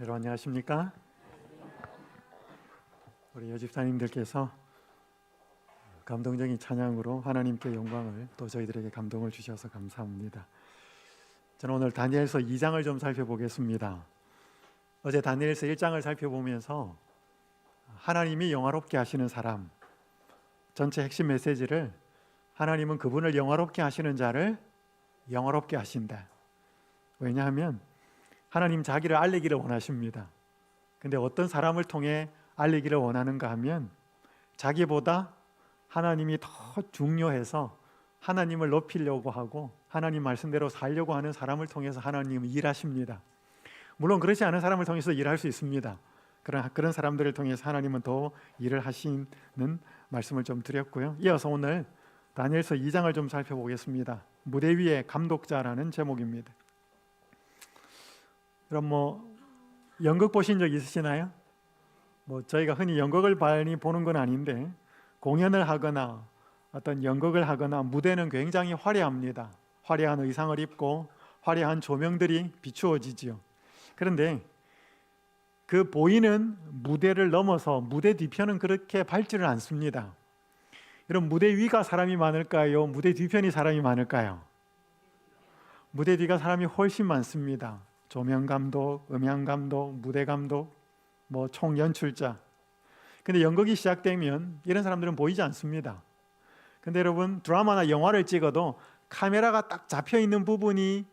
여러분 안녕하십니까? 우리 여집사님들께서 감동적인 찬양으로 하나님께 영광을 또 저희들에게 감동을 주셔서 감사합니다. 저는 오늘 다니엘서 2장을 좀 살펴보겠습니다. 어제 다니엘서 1장을 살펴보면서 하나님이 영화롭게 하시는 사람, 전체 핵심 메시지를 하나님은 그분을 영화롭게 하시는 자를 영화롭게 하신다. 왜냐하면 하나님 자기를 알리기를 원하십니다. 근데 어떤 사람을 통해 알리기를 원하는가 하면 자기보다 하나님이 더 중요해서 하나님을 높이려고 하고 하나님 말씀대로 살려고 하는 사람을 통해서 하나님은 일하십니다. 물론 그렇지 않은 사람을 통해서 일할 수 있습니다. 그런 사람들을 통해서 하나님은 더 일을 하시는 말씀을 좀 드렸고요. 이어서 오늘 다니엘서 2장을 좀 살펴보겠습니다. 무대 위의 감독자라는 제목입니다. 그럼 연극 보신 적 있으시나요? 저희가 흔히 연극을 많이 보는 건 아닌데 공연을 하거나 어떤 연극을 하거나 무대는 굉장히 화려합니다. 화려한 의상을 입고 화려한 조명들이 비추어지지요. 그런데 그 보이는 무대를 넘어서 무대 뒤편은 그렇게 밝지를 않습니다. 여러분, 무대 위가 사람이 많을까요? 무대 뒤편이 사람이 많을까요? 무대 뒤가 사람이 훨씬 많습니다. 조명감독, 음향감독, 무대감독, 총연출자. 근데 연극이 시작되면 이런 사람들은 보이지 않습니다. 근데 여러분, 드라마나 영화를 찍어도 카메라가 딱 잡혀있는 부분이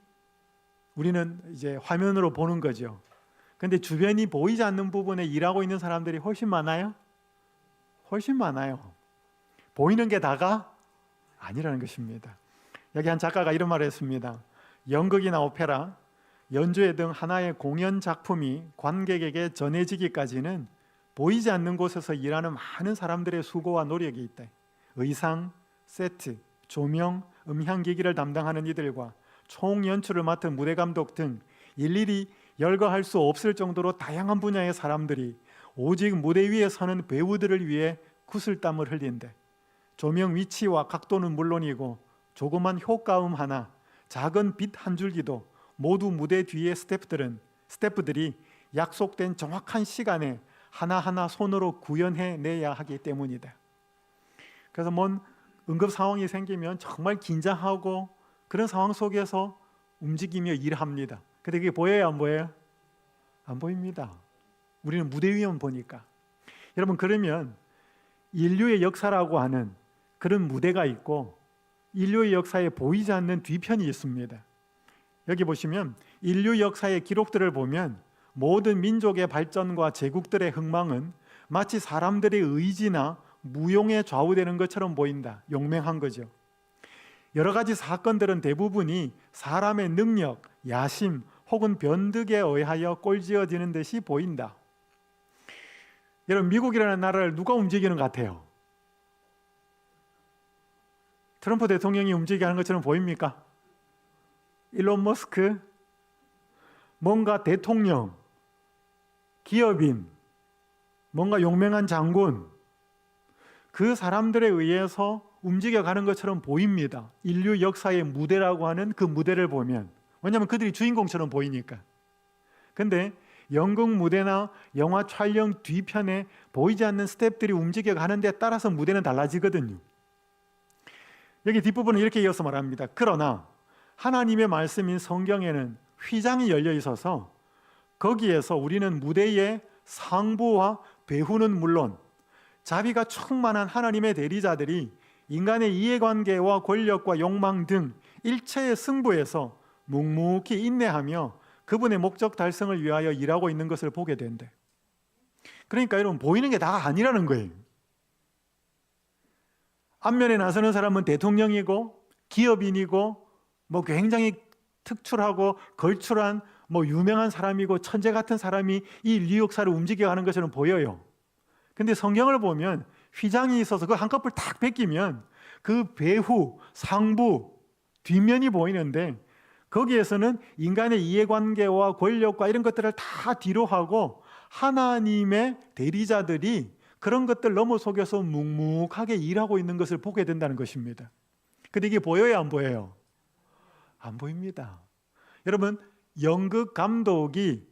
우리는 이제 화면으로 보는 거죠. 근데 주변이 보이지 않는 부분에 일하고 있는 사람들이 훨씬 많아요? 훨씬 많아요. 보이는 게 다가 아니라는 것입니다. 여기 한 작가가 이런 말을 했습니다. 연극이나 오페라, 연주회 등 하나의 공연 작품이 관객에게 전해지기까지는 보이지 않는 곳에서 일하는 많은 사람들의 수고와 노력이 있다. 의상, 세트, 조명, 음향기기를 담당하는 이들과 총연출을 맡은 무대감독 등 일일이 열거할 수 없을 정도로 다양한 분야의 사람들이 오직 무대 위에 서는 배우들을 위해 구슬땀을 흘린다. 조명 위치와 각도는 물론이고 조그만 효과음 하나, 작은 빛 한 줄기도 모두 무대 뒤의 스태프들이 약속된 정확한 시간에 하나하나 손으로 구현해내야 하기 때문이다. 그래서 응급 상황이 생기면 정말 긴장하고 그런 상황 속에서 움직이며 일합니다. 근데 그게 보여요, 안 보여요? 안 보입니다. 우리는 무대 위만 보니까. 여러분, 그러면 인류의 역사라고 하는 그런 무대가 있고 인류의 역사에 보이지 않는 뒤편이 있습니다. 여기 보시면 인류 역사의 기록들을 보면 모든 민족의 발전과 제국들의 흥망은 마치 사람들의 의지나 무용에 좌우되는 것처럼 보인다. 용맹한 거죠. 여러 가지 사건들은 대부분이 사람의 능력, 야심 혹은 변덕에 의하여 꼴지어지는 듯이 보인다. 여러분, 미국이라는 나라를 누가 움직이는 것 같아요? 트럼프 대통령이 움직이게 하는 것처럼 보입니까? 일론 머스크, 뭔가 대통령, 기업인, 뭔가 용맹한 장군, 그 사람들에 의해서 움직여가는 것처럼 보입니다. 인류 역사의 무대라고 하는 그 무대를 보면. 왜냐하면 그들이 주인공처럼 보이니까. 근데 연극 무대나 영화 촬영 뒤편에 보이지 않는 스태프들이 움직여가는 데 따라서 무대는 달라지거든요. 여기 뒷부분은 이렇게 이어서 말합니다. 그러나 하나님의 말씀인 성경에는 휘장이 열려 있어서 거기에서 우리는 무대의 상부와 배후는 물론 자비가 충만한 하나님의 대리자들이 인간의 이해관계와 권력과 욕망 등 일체의 승부에서 묵묵히 인내하며 그분의 목적 달성을 위하여 일하고 있는 것을 보게 된대. 그러니까 여러분, 보이는 게 다가 아니라는 거예요. 앞면에 나서는 사람은 대통령이고 기업인이고 굉장히 특출하고 걸출한 유명한 사람이고 천재 같은 사람이 이 인류 역사를 움직여가는 것처럼 보여요. 근데 성경을 보면 휘장이 있어서 그 한꺼풀 탁 벗기면 그 배후, 상부, 뒷면이 보이는데 거기에서는 인간의 이해관계와 권력과 이런 것들을 다 뒤로 하고 하나님의 대리자들이 그런 것들 넘어서서 묵묵하게 일하고 있는 것을 보게 된다는 것입니다. 근데 이게 보여요, 안 보여요? 안 보입니다. 여러분, 연극 감독이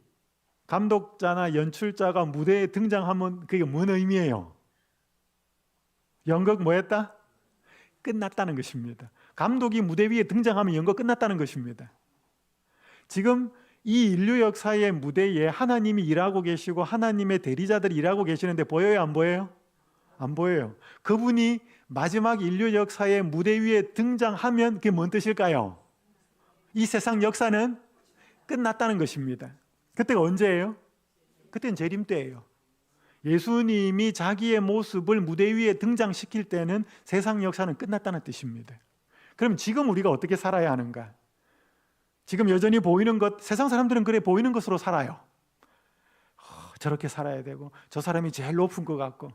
감독자나 연출자가 무대에 등장하면 그게 뭔 의미예요? 연극 뭐 했다? 끝났다는 것입니다. 감독이 무대 위에 등장하면 연극 끝났다는 것입니다. 지금 이 인류 역사의 무대에 하나님이 일하고 계시고 하나님의 대리자들이 일하고 계시는데 보여요? 안 보여요? 안 보여요. 그분이 마지막 인류 역사의 무대 위에 등장하면 그게 뭔 뜻일까요? 이 세상 역사는 끝났다는 것입니다. 그때가 언제예요? 그때는 재림 때예요. 예수님이 자기의 모습을 무대 위에 등장시킬 때는 세상 역사는 끝났다는 뜻입니다. 그럼 지금 우리가 어떻게 살아야 하는가? 지금 여전히 보이는 것, 세상 사람들은 그래 보이는 것으로 살아요. 저렇게 살아야 되고 저 사람이 제일 높은 것 같고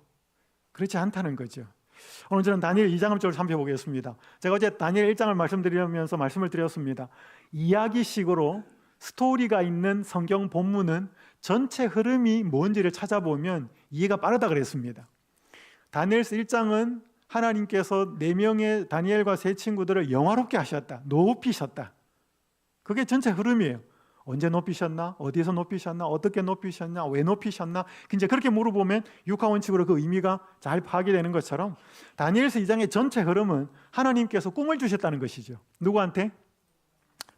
그렇지 않다는 거죠. 오늘 저는 다니엘 2장을 좀 살펴보겠습니다. 제가 어제 다니엘 1장을 말씀드리면서 말씀을 드렸습니다. 이야기식으로 스토리가 있는 성경 본문은 전체 흐름이 뭔지를 찾아보면 이해가 빠르다 그랬습니다. 다니엘서 1장은 하나님께서 4명의 다니엘과 세 친구들을 영화롭게 하셨다, 높이셨다. 그게 전체 흐름이에요. 언제 높이셨나? 어디서 높이셨나? 어떻게 높이셨나? 왜 높이셨나? 이제 그렇게 물어보면 육하원칙으로 그 의미가 잘 파악이 되는 것처럼 다니엘서 2장의 전체 흐름은 하나님께서 꿈을 주셨다는 것이죠. 누구한테?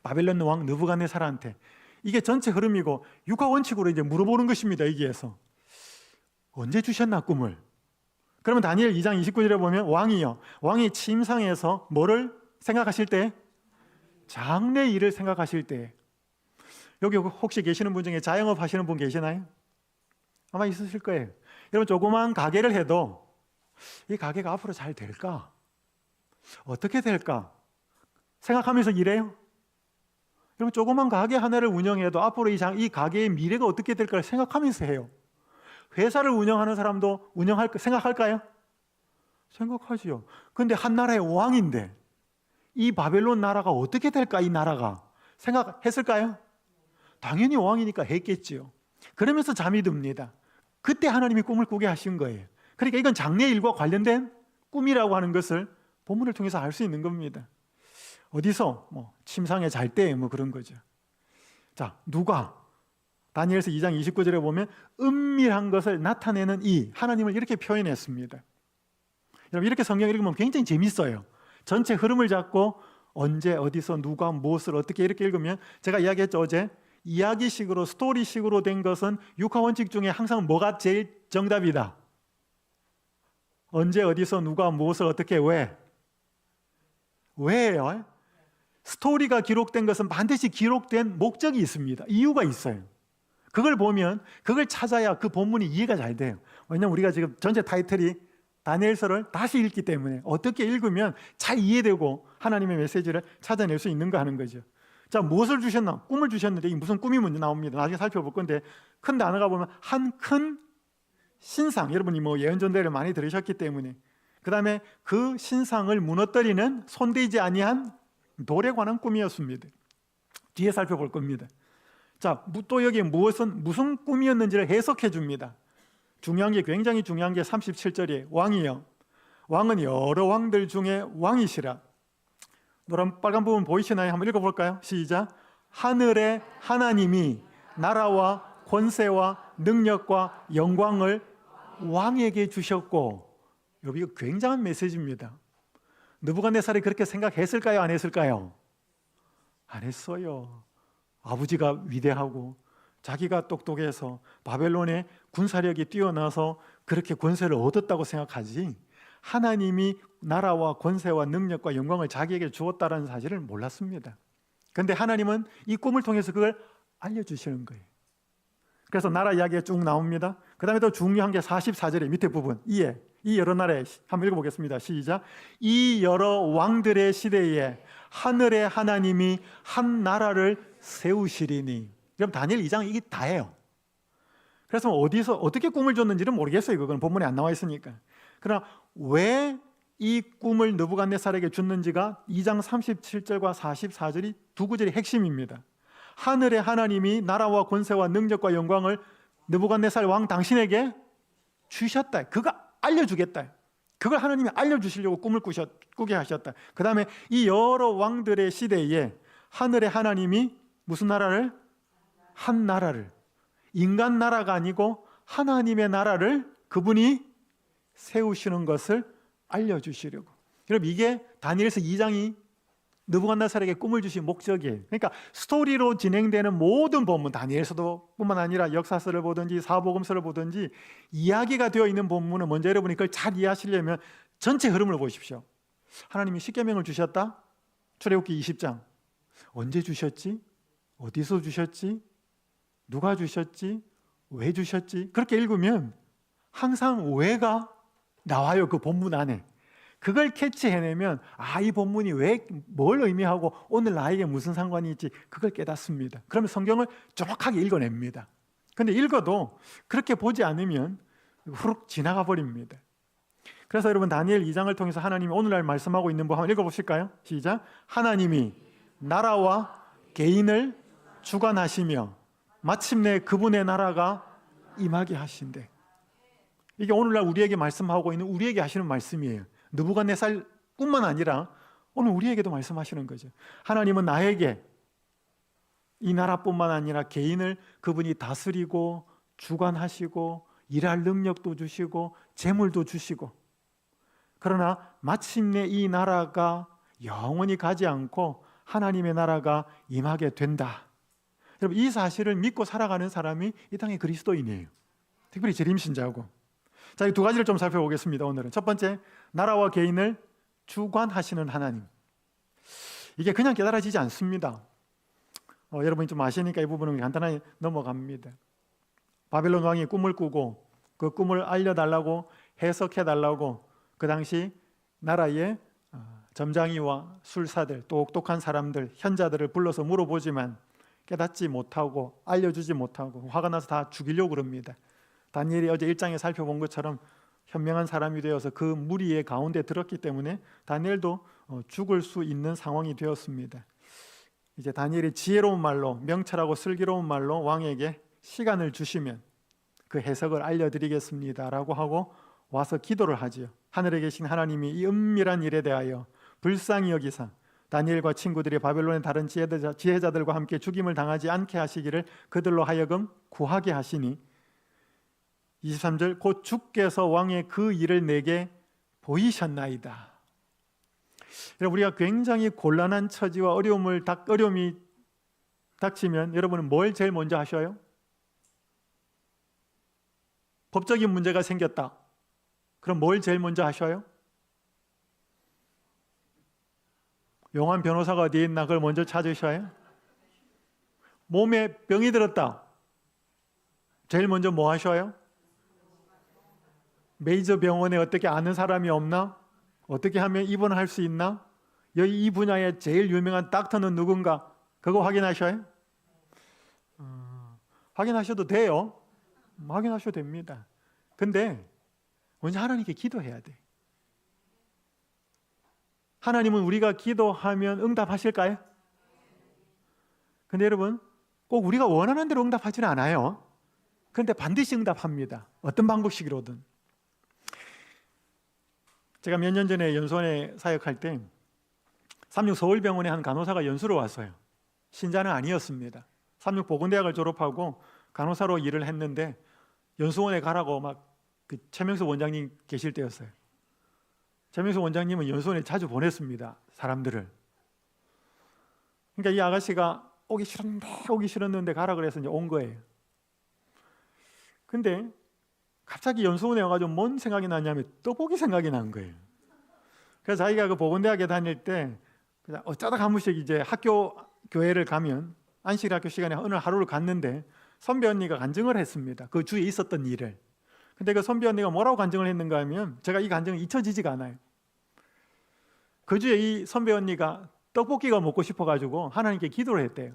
바벨론 왕 느부갓네살한테. 이게 전체 흐름이고 육하원칙으로 이제 물어보는 것입니다. 여기에서 언제 주셨나 꿈을? 그러면 다니엘 2장 29절에 보면 왕이 침상에서 뭐를 생각하실 때? 장래 일을 생각하실 때. 여기 혹시 계시는 분 중에 자영업 하시는 분 계시나요? 아마 있으실 거예요. 여러분 조그만 가게를 해도 이 가게가 앞으로 잘 될까? 어떻게 될까? 생각하면서 일해요? 여러분 조그만 가게 하나를 운영해도 앞으로 이 가게의 미래가 어떻게 될까를 생각하면서 해요. 회사를 운영하는 사람도 생각할까요? 생각하지요. 그런데 한 나라의 왕인데 이 바벨론 나라가 어떻게 될까? 이 나라가 생각했을까요? 당연히 왕이니까 했겠지요. 그러면서 잠이 듭니다. 그때 하나님이 꿈을 꾸게 하신 거예요. 그러니까 이건 장래 일과 관련된 꿈이라고 하는 것을 본문을 통해서 알 수 있는 겁니다. 어디서? 침상에 잘 때 그런 거죠. 자, 누가? 다니엘서 2장 29절에 보면 은밀한 것을 나타내는 하나님을 이렇게 표현했습니다. 여러분 이렇게 성경 읽으면 굉장히 재밌어요. 전체 흐름을 잡고 언제 어디서 누가 무엇을 어떻게 이렇게 읽으면 제가 이야기했죠 어제 이야기식으로 스토리식으로 된 것은 육하원칙 중에 항상 뭐가 제일 정답이다? 언제 어디서 누가 무엇을 어떻게 왜요? 스토리가 기록된 것은 반드시 기록된 목적이 있습니다. 이유가 있어요. 그걸 보면 그걸 찾아야 그 본문이 이해가 잘 돼요. 왜냐하면 우리가 지금 전체 타이틀이 다니엘서를 다시 읽기 때문에 어떻게 읽으면 잘 이해되고 하나님의 메시지를 찾아낼 수 있는가 하는 거죠. 자, 무엇을 주셨나? 꿈을 주셨는데 이 무슨 꿈이 먼저 나옵니다. 나중에 살펴볼 건데 큰 단어가 보면 한 큰 신상. 여러분이 예언전대를 많이 들으셨기 때문에 그 다음에 그 신상을 무너뜨리는 손대지 아니한 돌에 관한 꿈이었습니다. 뒤에 살펴볼 겁니다. 자, 또 여기에 무슨 꿈이었는지를 해석해 줍니다. 굉장히 중요한 게 37절이에요. 왕은 여러 왕들 중에 왕이시라. 빨간 부분 보이시나요? 한번 읽어볼까요? 시작. 하늘의 하나님이 나라와 권세와 능력과 영광을 왕에게 주셨고, 여기 굉장한 메시지입니다. 느부갓네살이 그렇게 생각했을까요? 안 했을까요? 안 했어요. 아버지가 위대하고 자기가 똑똑해서 바벨론의 군사력이 뛰어나서 그렇게 권세를 얻었다고 생각하지 하나님이 나라와 권세와 능력과 영광을 자기에게 주었다는 사실을 몰랐습니다. 그런데 하나님은 이 꿈을 통해서 그걸 알려주시는 거예요. 그래서 나라 이야기가 쭉 나옵니다. 그 다음에 더 중요한 게 44절의 밑에 부분, 이 여러 나라에 한번 읽어보겠습니다. 시작. 이 여러 왕들의 시대에 하늘의 하나님이 한 나라를 세우시리니. 그럼 다니엘 2장 이게 다예요. 그래서 어디서 어떻게 꿈을 줬는지는 모르겠어요. 그건 본문에 안 나와 있으니까. 그러나 왜 이 꿈을 느부갓네살에게 줬는지가 2장 37절과 44절이 두 구절이 핵심입니다. 하늘의 하나님이 나라와 권세와 능력과 영광을 느부갓네살 왕 당신에게 주셨다. 그거 알려주겠다. 그걸 하나님이 알려주시려고 꿈을 꾸게 하셨다. 그 다음에 이 여러 왕들의 시대에 하늘의 하나님이 무슨 나라를? 한 나라를. 인간 나라가 아니고 하나님의 나라를 그분이 세우시는 것을 알려주시려고. 그럼 이게 다니엘서 2장이 느부갓네살에게 꿈을 주신 목적이에요. 그러니까 스토리로 진행되는 모든 본문, 다니엘서도 뿐만 아니라 역사서를 보든지 사복음서를 보든지 이야기가 되어 있는 본문은 먼저 여러분이 그걸 잘 이해하시려면 전체 흐름을 보십시오. 하나님이 십계명을 주셨다? 출애굽기 20장. 언제 주셨지? 어디서 주셨지? 누가 주셨지? 왜 주셨지? 그렇게 읽으면 항상 왜가 나와요. 그 본문 안에. 그걸 캐치해내면 이 본문이 뭘 의미하고 오늘 나에게 무슨 상관이 있지, 그걸 깨닫습니다. 그러면 성경을 정확하게 읽어냅니다. 근데 읽어도 그렇게 보지 않으면 후룩 지나가 버립니다. 그래서 여러분 다니엘 2장을 통해서 하나님이 오늘날 말씀하고 있는 부 한번 읽어보실까요? 시작. 하나님이 나라와 개인을 주관하시며 마침내 그분의 나라가 임하게 하신대. 이게 오늘날 우리에게 말씀하고 있는, 우리에게 하시는 말씀이에요. 느부갓네살 뿐만 아니라 오늘 우리에게도 말씀하시는 거죠. 하나님은 나에게 이 나라뿐만 아니라 개인을 그분이 다스리고 주관하시고 일할 능력도 주시고 재물도 주시고, 그러나 마침내 이 나라가 영원히 가지 않고 하나님의 나라가 임하게 된다. 여러분, 이 사실을 믿고 살아가는 사람이 이 땅의 그리스도인이에요. 특별히 재림신자고. 자, 이 두 가지를 좀 살펴보겠습니다. 오늘은 첫 번째, 나라와 개인을 주관하시는 하나님. 이게 그냥 깨달아지지 않습니다. 여러분이 좀 아시니까 이 부분은 간단하게 넘어갑니다. 바벨론 왕이 꿈을 꾸고 그 꿈을 알려달라고, 해석해달라고 그 당시 나라의 점장이와 술사들, 똑똑한 사람들, 현자들을 불러서 물어보지만 깨닫지 못하고 알려주지 못하고 화가 나서 다 죽이려고 그럽니다. 다니엘이 어제 1장에 살펴본 것처럼 현명한 사람이 되어서 그 무리의 가운데 들었기 때문에 다니엘도 죽을 수 있는 상황이 되었습니다. 이제 다니엘이 지혜로운 말로, 명철하고 슬기로운 말로 왕에게 시간을 주시면 그 해석을 알려드리겠습니다 라고 하고 와서 기도를 하지요. 하늘에 계신 하나님이 이 은밀한 일에 대하여 불쌍히 여기사 다니엘과 친구들이 바벨론의 다른 지혜자들과 함께 죽임을 당하지 않게 하시기를 그들로 하여금 구하게 하시니, 23절, 곧 주께서 왕의 그 일을 내게 보이셨나이다. 우리가 굉장히 곤란한 처지와 어려움이 닥치면 여러분은 뭘 제일 먼저 하셔요? 법적인 문제가 생겼다. 그럼 뭘 제일 먼저 하셔요? 용한 변호사가 어디에 있나 그걸 먼저 찾으셔요? 몸에 병이 들었다. 제일 먼저 뭐 하셔요? 메이저 병원에 어떻게 아는 사람이 없나? 어떻게 하면 입원할 수 있나? 이 분야의 제일 유명한 닥터는 누군가? 그거 확인하셔요? 확인하셔도 돼요. 확인하셔도 됩니다. 근데 먼저 하나님께 기도해야 돼. 하나님은 우리가 기도하면 응답하실까요? 근데 여러분, 꼭 우리가 원하는 대로 응답하지는 않아요. 그런데 반드시 응답합니다. 어떤 방법식으로든. 제가 몇 년 전에 연수원에 사역할 때 삼육서울병원에 한 간호사가 연수로 왔어요. 신자는 아니었습니다. 삼육보건대학을 졸업하고 간호사로 일을 했는데 연수원에 가라고 막 그 최명수 원장님 계실 때였어요. 최명수 원장님은 연수원에 자주 보냈습니다. 사람들을. 그러니까 이 아가씨가 오기 싫었는데 가라 그래서 이제 온 거예요. 근데 갑자기 연수원에 와가지고 뭔 생각이 나냐면 떡볶이 생각이 난 거예요. 그래서 자기가 그 보건대학에 다닐 때 어쩌다 한 번씩 이제 교회를 가면 안식학교 시간에 어느 하루를 갔는데 선배 언니가 간증을 했습니다. 그 주위에 있었던 일을. 근데 그 선배 언니가 뭐라고 간증을 했는가 하면 제가 이 간증은 잊혀지지가 않아요. 그 주에 이 선배 언니가 떡볶이가 먹고 싶어가지고 하나님께 기도를 했대요.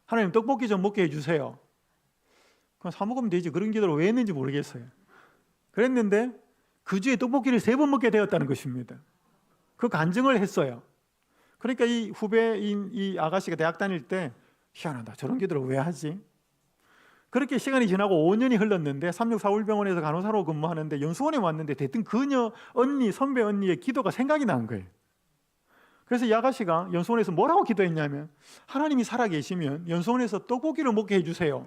하나님, 떡볶이 좀 먹게 해주세요. 그럼 사 먹으면 되지. 그런 기도를 왜 했는지 모르겠어요. 그랬는데 그 주에 떡볶이를 3번 먹게 되었다는 것입니다. 그 간증을 했어요. 그러니까 이 후배인 이 아가씨가 대학 다닐 때 희한하다. 저런 기도를 왜 하지? 그렇게 시간이 지나고 5년이 흘렀는데 삼육서울병원에서 간호사로 근무하는데 연수원에 왔는데 대뜸 그녀 언니, 선배 언니의 기도가 생각이 난 거예요. 그래서 이 아가씨가 연수원에서 뭐라고 기도했냐면, 하나님이 살아계시면 연수원에서 떡볶이를 먹게 해주세요.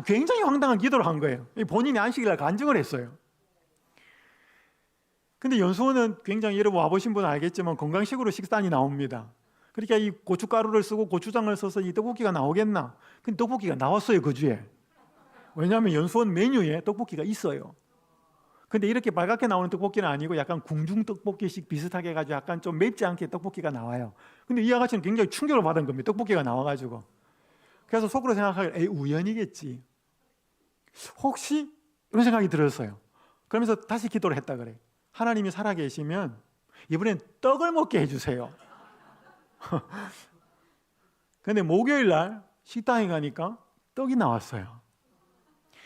굉장히 황당한 기도를 한 거예요. 본인이 안식일날 간증을 했어요. 근데 연수원은 굉장히 여러분 와보신 분은 알겠지만 건강식으로 식단이 나옵니다. 그러니까 이 고춧가루를 쓰고 고추장을 써서 이 떡볶이가 나오겠나? 근데 떡볶이가 나왔어요, 그 주에. 왜냐하면 연수원 메뉴에 떡볶이가 있어요. 근데 이렇게 빨갛게 나오는 떡볶이는 아니고 약간 궁중 떡볶이식 비슷하게 해가지고 약간 좀 맵지 않게 떡볶이가 나와요. 근데 이 아가씨는 굉장히 충격을 받은 겁니다. 떡볶이가 나와가지고. 그래서 속으로 생각하기를 에이, 우연이겠지. 혹시? 이런 생각이 들었어요. 그러면서 다시 기도를 했다 그래. 하나님이 살아계시면 이번엔 떡을 먹게 해주세요. 근데 목요일 날 식당에 가니까 떡이 나왔어요.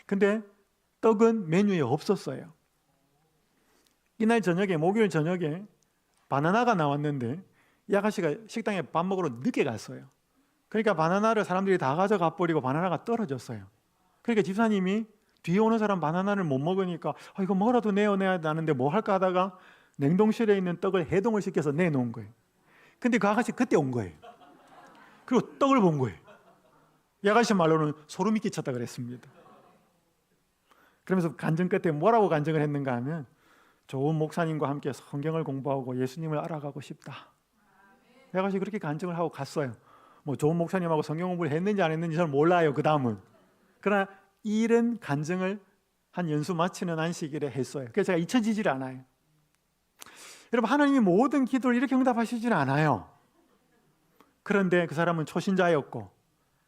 근데 떡은 메뉴에 없었어요. 이날 저녁에, 목요일 저녁에 바나나가 나왔는데 이 아가씨가 식당에 밥 먹으러 늦게 갔어요. 그러니까 바나나를 사람들이 다 가져가 버리고 바나나가 떨어졌어요. 그러니까 집사님이 뒤에 오는 사람 바나나를 못 먹으니까 이거 뭐라도 내야 하는데 뭐 할까 하다가 냉동실에 있는 떡을 해동을 시켜서 내놓은 거예요. 근데 그 아가씨 그때 온 거예요. 그리고 떡을 본 거예요. 이 아가씨 말로는 소름이 끼쳤다 그랬습니다. 그러면서 간증 끝에 뭐라고 간증을 했는가 하면 좋은 목사님과 함께 성경을 공부하고 예수님을 알아가고 싶다. 이 아가씨 그렇게 간증을 하고 갔어요. 뭐 좋은 목사님하고 성경 공부를 했는지 안 했는지 저는 몰라요. 그 다음은. 그러나 이런 간증을 한 연수 마치는 안식일에 했어요. 그래서 제가 잊혀지질 않아요. 여러분, 하나님이 모든 기도를 이렇게 응답하시질 않아요. 그런데 그 사람은 초신자였고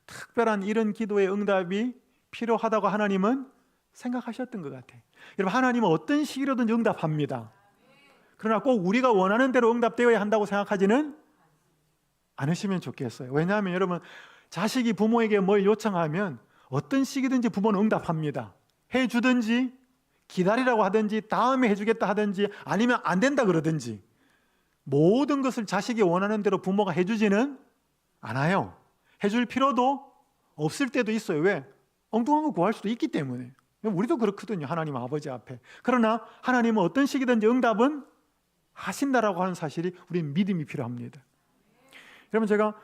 특별한 이런 기도의 응답이 필요하다고 하나님은 생각하셨던 것 같아요. 여러분, 하나님은 어떤 시기로든지 응답합니다. 그러나 꼭 우리가 원하는 대로 응답되어야 한다고 생각하지는 않으시면 좋겠어요. 왜냐하면 여러분, 자식이 부모에게 뭘 요청하면 어떤 시기든지 부모는 응답합니다. 해주든지 기다리라고 하든지 다음에 해주겠다 하든지 아니면 안 된다 그러든지 모든 것을 자식이 원하는 대로 부모가 해주지는 않아요. 해줄 필요도 없을 때도 있어요. 왜? 엉뚱한 거 구할 수도 있기 때문에. 우리도 그렇거든요. 하나님 아버지 앞에. 그러나 하나님은 어떤 시기든지 응답은 하신다라고 하는 사실이 우리는 믿음이 필요합니다. 여러분, 제가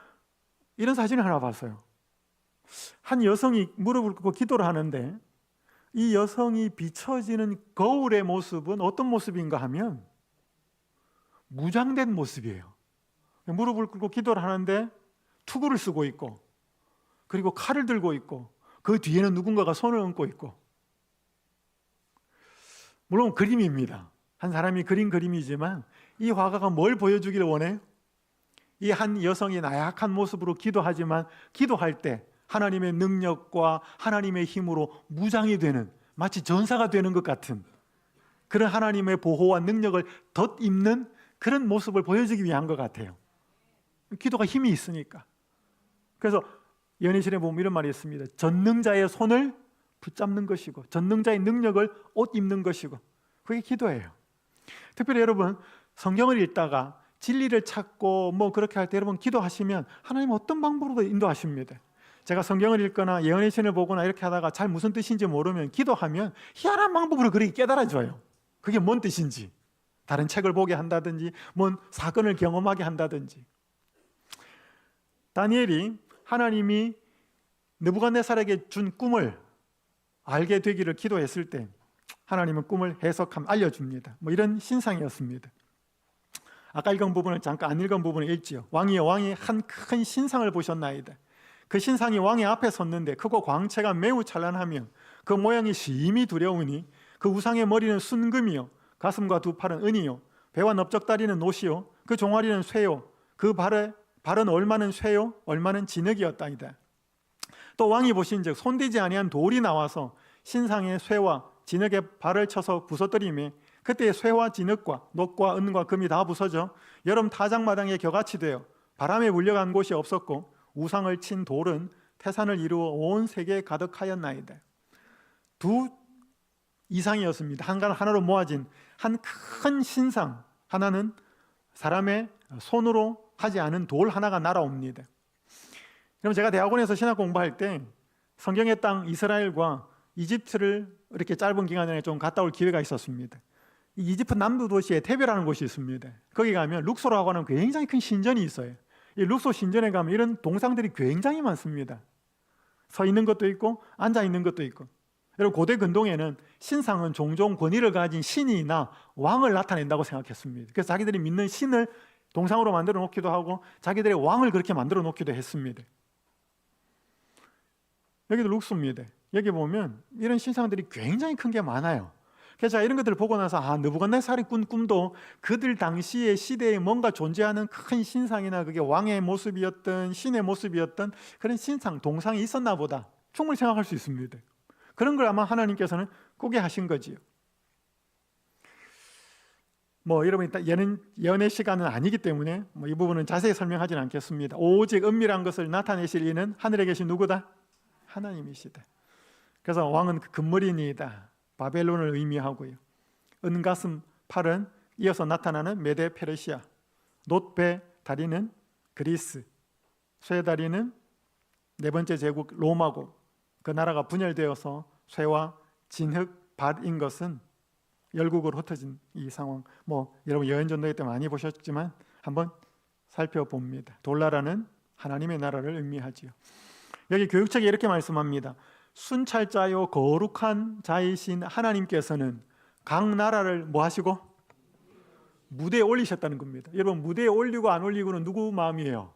이런 사진을 하나 봤어요. 한 여성이 무릎을 꿇고 기도를 하는데 이 여성이 비춰지는 거울의 모습은 어떤 모습인가 하면 무장된 모습이에요. 무릎을 꿇고 기도를 하는데 투구를 쓰고 있고 그리고 칼을 들고 있고 그 뒤에는 누군가가 손을 얹고 있고, 물론 그림입니다. 한 사람이 그린 그림이지만 이 화가가 뭘 보여주기를 원해요? 이 한 여성이 나약한 모습으로 기도하지만 기도할 때 하나님의 능력과 하나님의 힘으로 무장이 되는, 마치 전사가 되는 것 같은 그런 하나님의 보호와 능력을 덧입는 그런 모습을 보여주기 위한 것 같아요. 기도가 힘이 있으니까. 그래서 연희신에 보면 이런 말이 있습니다. 전능자의 손을 붙잡는 것이고 전능자의 능력을 옷 입는 것이고, 그게 기도예요. 특별히 여러분, 성경을 읽다가 진리를 찾고 뭐 그렇게 할 때 여러분 기도하시면 하나님 어떤 방법으로도 인도하십니다. 제가 성경을 읽거나 예언의 신을 보거나 이렇게 하다가 잘 무슨 뜻인지 모르면 기도하면 희한한 방법으로 그렇게 깨달아져요. 그게 뭔 뜻인지. 다른 책을 보게 한다든지 뭔 사건을 경험하게 한다든지. 다니엘이 하나님이 느부갓네살에게 준 꿈을 알게 되기를 기도했을 때 하나님은 꿈을 해석하면 알려줍니다. 뭐 이런 신상이었습니다. 아까 읽은 부분을 잠깐 안 읽은 부분을 읽지요. 왕이여, 왕이 한 큰 신상을 보셨나이다. 그 신상이 왕의 앞에 섰는데 크고 광채가 매우 찬란하며 그 모양이 심히 두려우니 그 우상의 머리는 순금이요 가슴과 두 팔은 은이요 배와 넓적다리는 노시요 그 종아리는 쇠요 그 발은 얼마는 쇠요 얼마는 진흙이었다이다. 또 왕이 보신즉 손대지 아니한 돌이 나와서 신상의 쇠와 진흙에 발을 쳐서 부서뜨리매 그때 쇠와 진흙과 녹과 은과 금이 다 부서져 여름 타작마당에 겨같이 되어 바람에 물려간 곳이 없었고 우상을 친 돌은 태산을 이루어 온 세계에 가득하였나이다. 두 이상이었습니다. 하나로 모아진 한 큰 신상 하나는 사람의 손으로 하지 않은 돌 하나가 날아옵니다. 그럼 제가 대학원에서 신학 공부할 때 성경의 땅 이스라엘과 이집트를 이렇게 짧은 기간에 좀 갔다 올 기회가 있었습니다. 이집트 남부 도시에 테베라는 곳이 있습니다. 거기 가면 룩소라고 하는 굉장히 큰 신전이 있어요. 이 룩소 신전에 가면 이런 동상들이 굉장히 많습니다. 서 있는 것도 있고 앉아 있는 것도 있고. 여러분, 고대 근동에는 신상은 종종 권위를 가진 신이나 왕을 나타낸다고 생각했습니다. 그래서 자기들이 믿는 신을 동상으로 만들어 놓기도 하고 자기들의 왕을 그렇게 만들어 놓기도 했습니다. 여기도 룩스입니다. 여기 보면 이런 신상들이 굉장히 큰 게 많아요. 그래서 이런 것들을 보고 나서 느부갓네살이 꾼 꿈도 그들 당시의 시대에 뭔가 존재하는 큰 신상이나 그게 왕의 모습이었던 신의 모습이었던 그런 신상, 동상이 있었나 보다 충분히 생각할 수 있습니다. 그런 걸 아마 하나님께서는 꾸게 하신 거지요. 여러분 일단 예언의 시간은 아니기 때문에 이 부분은 자세히 설명하지는 않겠습니다. 오직 은밀한 것을 나타내실 이는 하늘에 계신 누구다? 하나님이시다. 그래서 왕은 금머리니이다. 바벨론을 의미하고요. 은가슴 팔은 이어서 나타나는 메데 페르시아, 놋배 다리는 그리스, 쇠 다리는 네 번째 제국 로마고, 그 나라가 분열되어서 쇠와 진흙, 밭인 것은 열국으로 흩어진 이 상황. 여러분 여행전도회 때 많이 보셨지만 한번 살펴봅니다. 돌나라는 하나님의 나라를 의미하지요. 여기 교육책에 이렇게 말씀합니다. 순찰자요 거룩한 자이신 하나님께서는 각 나라를 뭐 하시고? 무대에 올리셨다는 겁니다. 여러분, 무대에 올리고 안 올리고는 누구 마음이에요?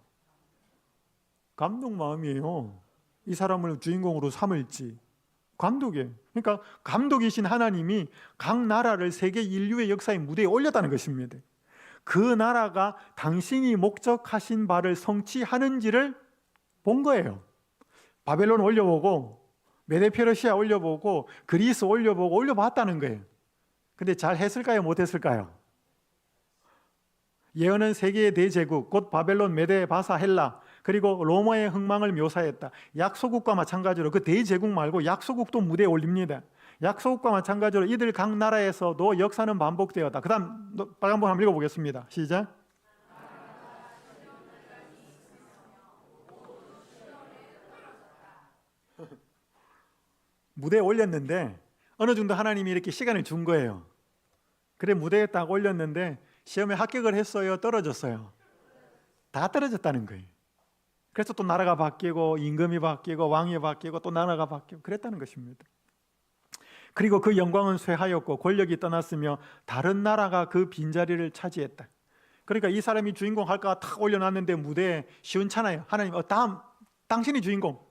감독 마음이에요. 이 사람을 주인공으로 삼을지. 감독이에요. 그러니까 감독이신 하나님이 각 나라를 세계 인류의 역사의 무대에 올렸다는 것입니다. 그 나라가 당신이 목적하신 바를 성취하는지를 본 거예요. 바벨론 올려보고 메데 페르시아 올려보고 그리스 올려보고 올려봤다는 거예요. 근데 잘 했을까요? 못했을까요? 예언은 세계의 대제국 곧 바벨론, 메데, 바사, 헬라 그리고 로마의 흥망을 묘사했다. 약소국과 마찬가지로 그 대제국 말고 약소국도 무대에 올립니다. 약소국과 마찬가지로 이들 각 나라에서도 역사는 반복되었다. 그 다음 빨간 번 한번 읽어보겠습니다. 시작. 무대에 올렸는데 어느 정도 하나님이 이렇게 시간을 준 거예요. 그래 무대에 딱 올렸는데 시험에 합격을 했어요? 떨어졌어요? 다 떨어졌다는 거예요. 그래서 또 나라가 바뀌고 임금이 바뀌고 왕이 바뀌고 또 나라가 바뀌고 그랬다는 것입니다. 그리고 그 영광은 쇠하였고 권력이 떠났으며 다른 나라가 그 빈자리를 차지했다. 그러니까 이 사람이 주인공 할까 탁 올려놨는데 무대에 시원찮아요. 하나님 다음 당신이 주인공.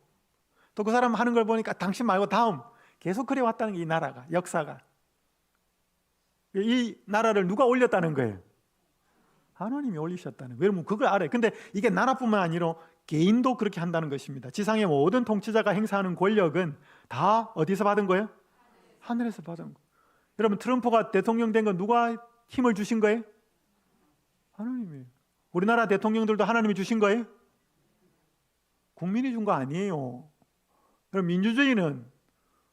또 그 사람 하는 걸 보니까 당신 말고 다음. 계속 그래 왔다는 게 이 나라가, 역사가. 이 나라를 누가 올렸다는 거예요? 하나님이 올리셨다는 거예요. 여러분 그걸 알아요. 근데 이게 나라뿐만 아니라 개인도 그렇게 한다는 것입니다. 지상의 모든 통치자가 행사하는 권력은 다 어디서 받은 거예요? 하늘에서 받은 거예요. 여러분 트럼프가 대통령 된 건 누가 힘을 주신 거예요? 하나님이에요. 우리나라 대통령들도 하나님이 주신 거예요? 국민이 준 거 아니에요. 그럼 민주주의는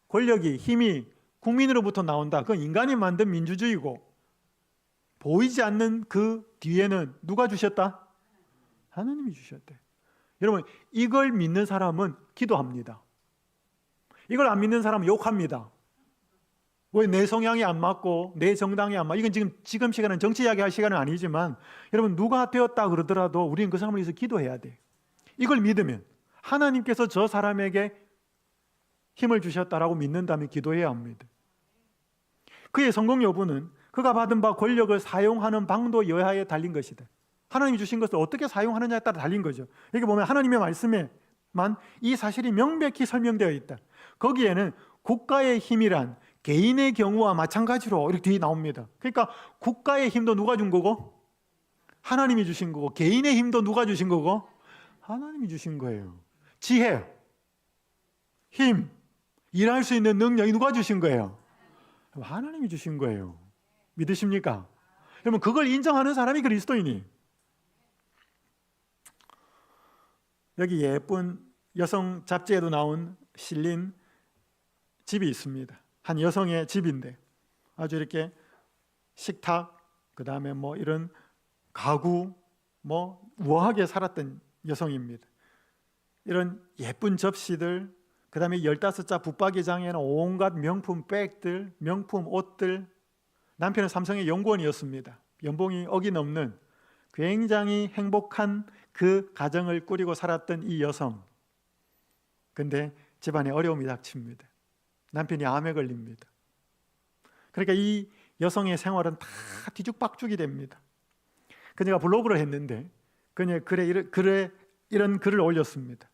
권력이, 힘이 국민으로부터 나온다. 그건 인간이 만든 민주주의고 보이지 않는 그 뒤에는 누가 주셨다? 하나님이 주셨대. 여러분 이걸 믿는 사람은 기도합니다. 이걸 안 믿는 사람은 욕합니다. 왜 내 성향이 안 맞고 내 정당이 안 맞고. 이건 지금 시간은 정치 이야기할 시간은 아니지만 여러분 누가 되었다 그러더라도 우리는 그 사람을 위해서 기도해야 돼. 이걸 믿으면 하나님께서 저 사람에게 힘을 주셨다라고 믿는다면 기도해야 합니다. 그의 성공 여부는 그가 받은 바 권력을 사용하는 방도 여하에 달린 것이다. 하나님이 주신 것을 어떻게 사용하느냐에 따라 달린 거죠. 여기 보면 하나님의 말씀에만 이 사실이 명백히 설명되어 있다. 거기에는 국가의 힘이란 개인의 경우와 마찬가지로 이렇게 뒤에 나옵니다. 그러니까 국가의 힘도 누가 준 거고? 하나님이 주신 거고, 개인의 힘도 누가 주신 거고? 하나님이 주신 거예요. 지혜, 힘, 일할 수 있는 능력이 누가 주신 거예요? 하나님이 주신 거예요. 믿으십니까? 여러분 그걸 인정하는 사람이 그리스도인이. 여기 예쁜 여성 잡지에도 실린 집이 있습니다. 한 여성의 집인데 아주 이렇게 식탁, 그 다음에 이런 가구, 우아하게 살았던 여성입니다. 이런 예쁜 접시들, 그 다음에 15자 붙박이장에는 온갖 명품 백들, 명품 옷들. 남편은 삼성의 연구원이었습니다. 연봉이 억이 넘는 굉장히 행복한 그 가정을 꾸리고 살았던 이 여성. 근데 집안에 어려움이 닥칩니다. 남편이 암에 걸립니다. 그러니까 이 여성의 생활은 다 뒤죽박죽이 됩니다. 그녀가 블로그를 했는데 그녀의 글에 이런 글을 올렸습니다.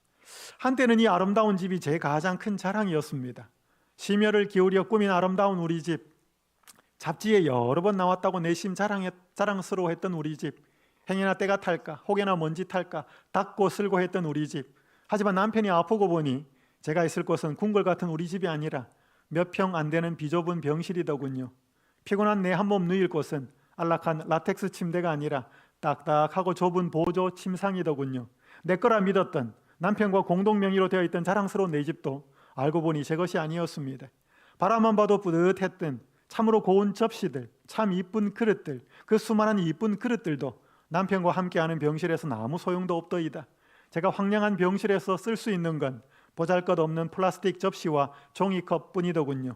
한때는 이 아름다운 집이 제 가장 큰 자랑이었습니다. 심혈을 기울여 꾸민 아름다운 우리 집, 잡지에 여러 번 나왔다고 내심 자랑스러워했던 우리 집, 행여나 때가 탈까, 혹여나 먼지 탈까 닦고 쓸고 했던 우리 집. 하지만 남편이 아프고 보니 제가 있을 곳은 궁궐 같은 우리 집이 아니라 몇 평 안 되는 비좁은 병실이더군요. 피곤한 내 한 몸 누일 곳은 안락한 라텍스 침대가 아니라 딱딱하고 좁은 보조 침상이더군요. 내 거라 믿었던 남편과 공동 명의로 되어 있던 자랑스러운 내 집도 알고 보니 제 것이 아니었습니다. 바라만 봐도 뿌듯했던 참으로 고운 접시들, 참 이쁜 그릇들, 그 수많은 이쁜 그릇들도 남편과 함께하는 병실에서는 아무 소용도 없더이다. 제가 황량한 병실에서 쓸 수 있는 건 보잘것없는 플라스틱 접시와 종이컵 뿐이더군요.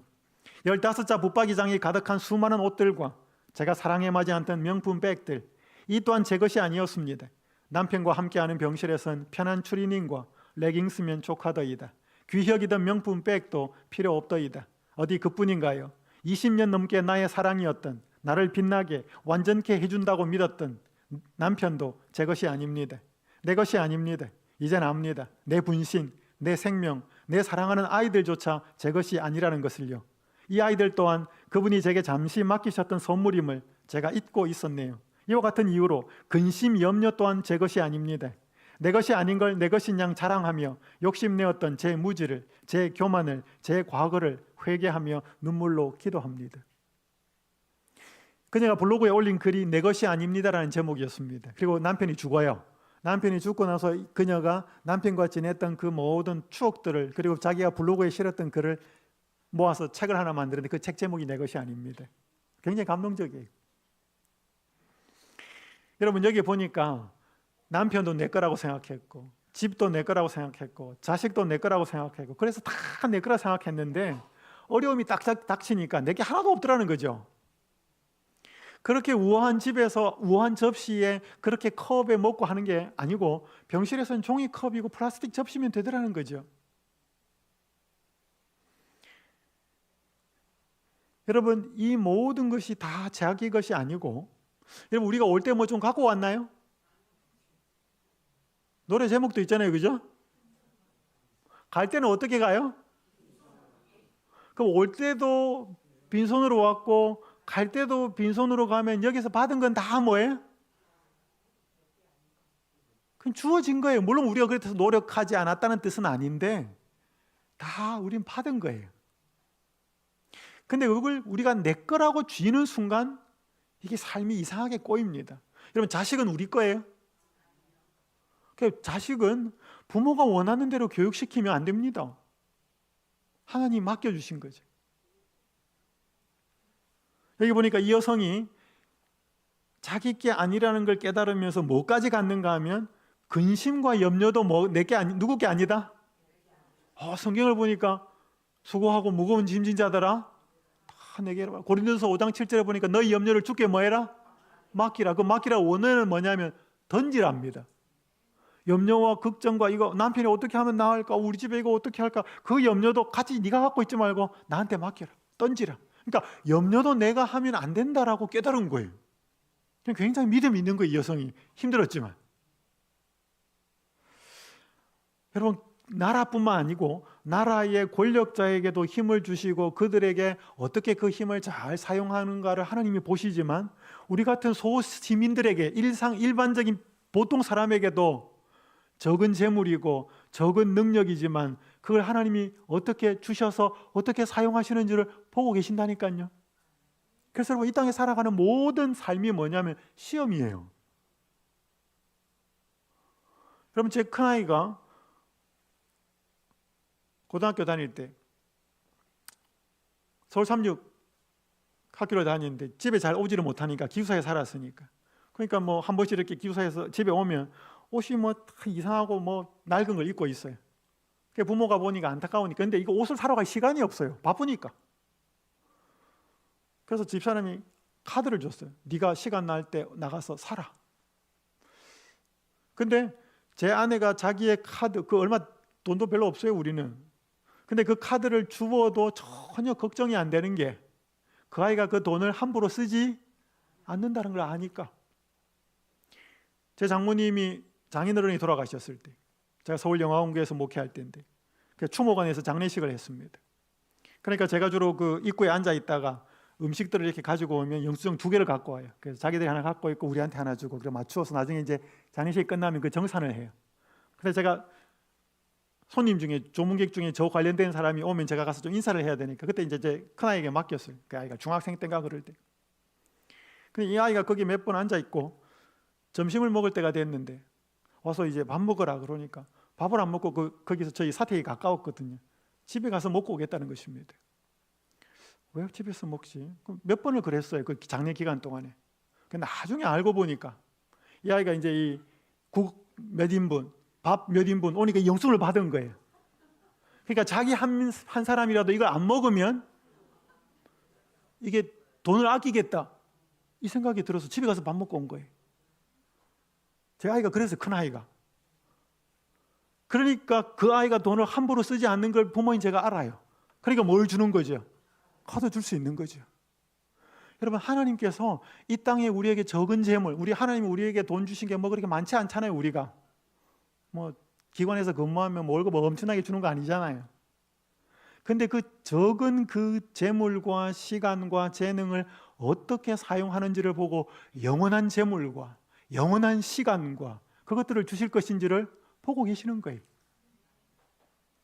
15자 붙박이장이 가득한 수많은 옷들과 제가 사랑에 맞지 않던 명품 백들, 이 또한 제 것이 아니었습니다. 남편과 함께하는 병실에선 편한 추리닝과 레깅스면 족하더이다. 귀혁이던 명품 백도 필요 없더이다. 어디 그뿐인가요? 20년 넘게 나의 사랑이었던, 나를 빛나게 완전케 해준다고 믿었던 남편도 제 것이 아닙니다. 내 것이 아닙니다. 이젠 압니다. 내 분신, 내 생명, 내 사랑하는 아이들조차 제 것이 아니라는 것을요. 이 아이들 또한 그분이 제게 잠시 맡기셨던 선물임을 제가 잊고 있었네요. 이와 같은 이유로 근심, 염려 또한 제 것이 아닙니다. 내 것이 아닌 걸 내 것인 양 자랑하며 욕심내었던 제 무지를, 제 교만을, 제 과거를 회개하며 눈물로 기도합니다. 그녀가 블로그에 올린 글이 내 것이 아닙니다라는 제목이었습니다. 그리고 남편이 죽어요. 남편이 죽고 나서 그녀가 남편과 지냈던 그 모든 추억들을, 그리고 자기가 블로그에 실었던 글을 모아서 책을 하나 만들었는데 그 책 제목이 내 것이 아닙니다. 굉장히 감동적이에요. 여러분, 여기 보니까 남편도 내 거라고 생각했고, 집도 내 거라고 생각했고, 자식도 내 거라고 생각했고, 그래서 다 내 거라고 생각했는데 어려움이 딱 닥치니까 내게 하나도 없더라는 거죠. 그렇게 우아한 집에서 우아한 접시에 그렇게 컵에 먹고 하는 게 아니고 병실에서는 종이컵이고 플라스틱 접시면 되더라는 거죠. 여러분, 이 모든 것이 다 자기 것이 아니고, 여러분, 우리가 올 때 뭐 좀 갖고 왔나요? 노래 제목도 있잖아요, 그죠? 갈 때는 어떻게 가요? 그럼 올 때도 빈손으로 왔고 갈 때도 빈손으로 가면 여기서 받은 건 다 뭐예요? 그냥 주어진 거예요. 물론 우리가 그래서 노력하지 않았다는 뜻은 아닌데 다 우린 받은 거예요. 근데 그걸 우리가 내 거라고 쥐는 순간 이게 삶이 이상하게 꼬입니다. 여러분, 자식은 우리 거예요. 그러니까 자식은 부모가 원하는 대로 교육시키면 안 됩니다. 하나님 맡겨주신 거죠. 여기 보니까 이 여성이 자기 게 아니라는 걸 깨달으면서 뭐까지 갖는가 하면 근심과 염려도 내게 아니, 누구 게 아니다? 성경을 보니까 수고하고 무거운 짐진 자들아 다 내게 해라. 고린도서 5장 7절에 보니까 너희 염려를 주께 뭐해라? 맡기라. 그 맡기라 원어는 뭐냐면 던지랍니다. 염려와 걱정과 이거 남편이 어떻게 하면 나을까? 우리 집에 이거 어떻게 할까? 그 염려도 같이 네가 갖고 있지 말고 나한테 맡겨라. 던지라. 그러니까 염려도 내가 하면 안 된다라고 깨달은 거예요. 굉장히 믿음이 있는 거예요. 이 여성이 힘들었지만. 여러분, 나라뿐만 아니고 나라의 권력자에게도 힘을 주시고 그들에게 어떻게 그 힘을 잘 사용하는가를 하나님이 보시지만 우리 같은 소시민들에게 일반적인 보통 사람에게도 적은 재물이고 적은 능력이지만 그걸 하나님이 어떻게 주셔서 어떻게 사용하시는지를 보고 계신다니까요. 그래서 여러분, 이 땅에 살아가는 모든 삶이 뭐냐면 시험이에요. 여러분, 제 큰아이가 고등학교 다닐 때 서울 36 학교를 다니는데 집에 잘 오지를 못하니까 기숙사에 살았으니까, 그러니까 뭐 한 번씩 이렇게 기숙사에서 집에 오면 옷이 뭐 이상하고 뭐 낡은 걸 입고 있어요. 부모가 보니까 안타까우니까. 근데 이거 옷을 사러 갈 시간이 없어요. 바쁘니까. 그래서 집사람이 카드를 줬어요. 네가 시간 날 때 나가서 사라. 근데 제 아내가 자기의 카드, 그 얼마 돈도 별로 없어요, 우리는. 근데 그 카드를 주워도 전혀 걱정이 안 되는 게 그 아이가 그 돈을 함부로 쓰지 않는다는 걸 아니까. 제 장모님이 장인어른이 돌아가셨을 때, 제가 서울영화원교회에서 목회할 때인데 추모관에서 장례식을 했습니다. 그러니까 제가 주로 그 입구에 앉아 있다가 음식들을 이렇게 가지고 오면 영수증 2개를 갖고 와요. 그래서 자기들이 하나 갖고 있고 우리한테 하나 주고, 그래 맞추어서 나중에 이제 장례식이 끝나면 그 정산을 해요. 근데 제가 손님 중에, 조문객 중에 저 관련된 사람이 오면 제가 가서 좀 인사를 해야 되니까 그때 이제 제 큰아이에게 맡겼어요. 그 아이가 중학생 때인가 그럴 때. 근데 이 아이가 거기 몇 번 앉아 있고 점심을 먹을 때가 됐는데 와서 이제 밥 먹으라 그러니까 밥을 안 먹고 거기서 저희 사택이 가까웠거든요. 집에 가서 먹고 오겠다는 것입니다. 왜 집에서 먹지? 몇 번을 그랬어요, 그 장례 기간 동안에. 나중에 알고 보니까 이 아이가 이제 이 국 몇 인분, 밥 몇 인분 오니까 영수증을 받은 거예요. 그러니까 자기 한 사람이라도 이걸 안 먹으면 이게 돈을 아끼겠다, 이 생각이 들어서 집에 가서 밥 먹고 온 거예요. 제 아이가 그래서 큰 아이가. 그러니까 그 아이가 돈을 함부로 쓰지 않는 걸 부모인 제가 알아요. 그러니까 뭘 주는 거죠? 카드 줄 수 있는 거죠. 여러분, 하나님께서 이 땅에 우리에게 적은 재물, 하나님이 우리에게 돈 주신 게 뭐 그렇게 많지 않잖아요. 우리가 뭐 기관에서 근무하면 뭐 월급 엄청나게 주는 거 아니잖아요. 근데 그 적은 그 재물과 시간과 재능을 어떻게 사용하는지를 보고 영원한 재물과 영원한 시간과 그것들을 주실 것인지를 보고 계시는 거예요.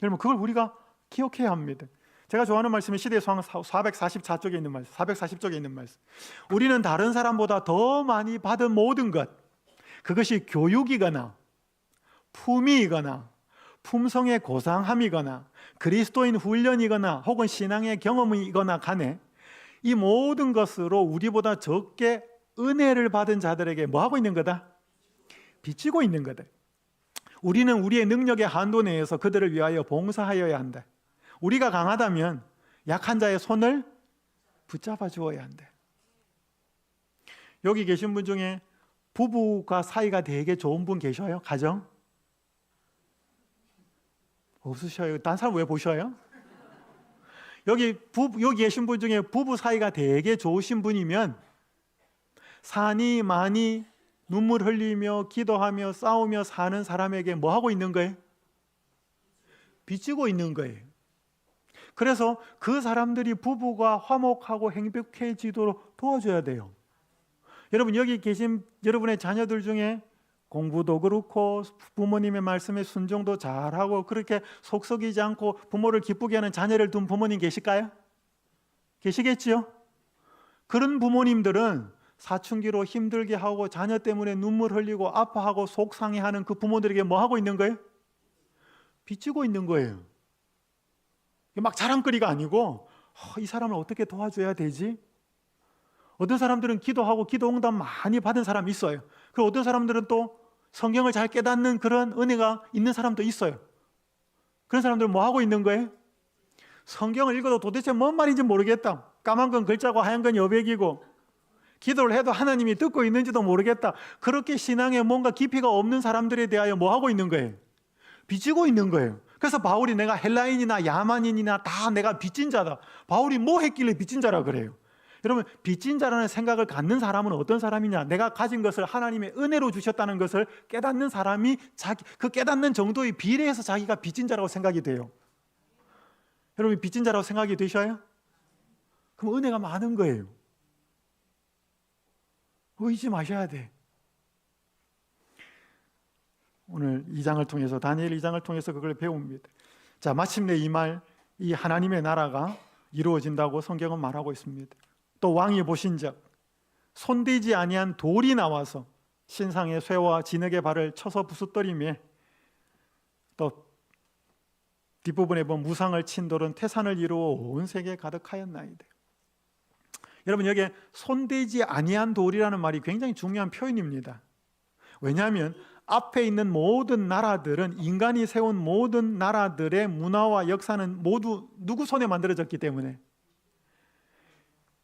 여러분, 그걸 우리가 기억해야 합니다. 제가 좋아하는 말씀이 시대서왕 444쪽에 있는 말씀, 440쪽에 있는 말씀. 우리는 다른 사람보다 더 많이 받은 모든 것, 그것이 교육이거나 품위이거나 품성의 고상함이거나 그리스도인 훈련이거나 혹은 신앙의 경험이거나 간에 이 모든 것으로 우리보다 적게 은혜를 받은 자들에게 뭐 하고 있는 거다? 빚지고 있는 거다. 우리는 우리의 능력의 한도 내에서 그들을 위하여 봉사하여야 한다. 우리가 강하다면 약한 자의 손을 붙잡아 주어야 한다. 여기 계신 분 중에 부부가 사이가 되게 좋은 분 계셔요? 가정? 없으셔요? 딴 사람 왜 보셔요? 여기 계신 분 중에 부부 사이가 되게 좋으신 분이면 산이 많이 눈물 흘리며 기도하며 싸우며 사는 사람에게 뭐 하고 있는 거예요? 빚지고 있는 거예요. 그래서 그 사람들이 부부가 화목하고 행복해지도록 도와줘야 돼요. 여러분, 여기 계신 여러분의 자녀들 중에 공부도 그렇고 부모님의 말씀에 순종도 잘하고 그렇게 속썩이지 않고 부모를 기쁘게 하는 자녀를 둔 부모님 계실까요? 계시겠지요? 그런 부모님들은 사춘기로 힘들게 하고 자녀 때문에 눈물 흘리고 아파하고 속상해하는 그 부모들에게 뭐 하고 있는 거예요? 빚지고 있는 거예요. 막 자랑거리가 아니고 이 사람을 어떻게 도와줘야 되지? 어떤 사람들은 기도하고 기도 응답 많이 받은 사람이 있어요. 그리고 어떤 사람들은 또 성경을 잘 깨닫는 그런 은혜가 있는 사람도 있어요. 그런 사람들은 뭐 하고 있는 거예요? 성경을 읽어도 도대체 뭔 말인지 모르겠다. 까만 건 글자고 하얀 건 여백이고 기도를 해도 하나님이 듣고 있는지도 모르겠다. 그렇게 신앙에 뭔가 깊이가 없는 사람들에 대하여 뭐 하고 있는 거예요? 빚지고 있는 거예요. 그래서 바울이 내가 헬라인이나 야만인이나 다 내가 빚진 자다. 바울이 뭐 했길래 빚진 자라 그래요? 여러분, 빚진 자라는 생각을 갖는 사람은 어떤 사람이냐? 내가 가진 것을 하나님의 은혜로 주셨다는 것을 깨닫는 사람이 그 깨닫는 정도에 비례해서 자기가 빚진 자라고 생각이 돼요. 여러분, 빚진 자라고 생각이 되셔요? 그럼 은혜가 많은 거예요. 잊지 마셔야 돼. 오늘 2장을 통해서, 다니엘 2장을 통해서 그걸 배웁니다. 자, 마침내 이 하나님의 나라가 이루어진다고 성경은 말하고 있습니다. 또 왕이 보신 적 손대지 아니한 돌이 나와서 신상의 쇠와 진흙의 발을 쳐서 부수떠리며 또 뒷부분에 보면 무상을 친 돌은 태산을 이루어 온 세계에 가득하였나이다. 여러분, 여기에 손대지 아니한 돌이라는 말이 굉장히 중요한 표현입니다. 왜냐하면 앞에 있는 모든 나라들은, 인간이 세운 모든 나라들의 문화와 역사는 모두 누구 손에 만들어졌기 때문에,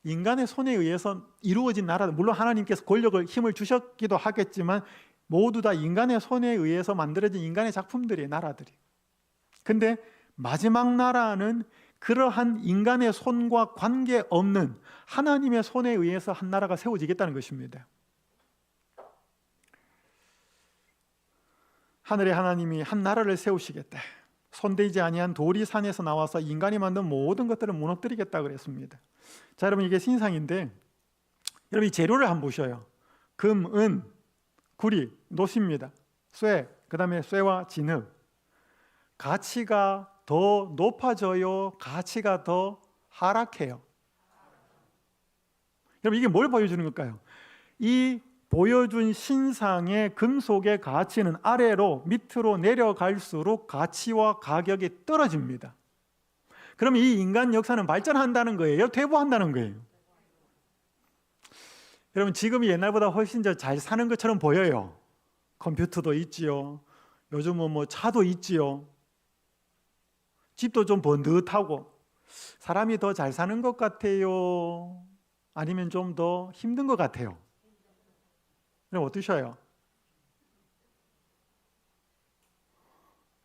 인간의 손에 의해서 이루어진 나라들, 물론 하나님께서 권력을, 힘을 주셨기도 하겠지만 모두 다 인간의 손에 의해서 만들어진 인간의 작품들이에요. 나라들이. 근데 마지막 나라는 그러한 인간의 손과 관계없는 하나님의 손에 의해서 한 나라가 세워지겠다는 것입니다. 하늘의 하나님이 한 나라를 세우시겠다. 손대지 아니한 돌이 산에서 나와서 인간이 만든 모든 것들을 무너뜨리겠다 그랬습니다. 자, 여러분, 이게 신상인데 여러분 이 재료를 한번 보셔요. 금, 은, 구리, 노십니다. 쇠, 그 다음에 쇠와 진흙. 가치가 더 높아져요? 가치가 더 하락해요? 여러분, 이게 뭘 보여주는 걸까요? 이 보여준 신상의 금속의 가치는 아래로 밑으로 내려갈수록 가치와 가격이 떨어집니다. 그럼 이 인간 역사는 발전한다는 거예요? 퇴보한다는 거예요? 여러분, 지금이 옛날보다 훨씬 더 잘 사는 것처럼 보여요. 컴퓨터도 있지요. 요즘은 뭐 차도 있지요. 집도 좀 번듯하고. 사람이 더 잘 사는 것 같아요? 아니면 좀 더 힘든 것 같아요? 그럼 어떠셔요?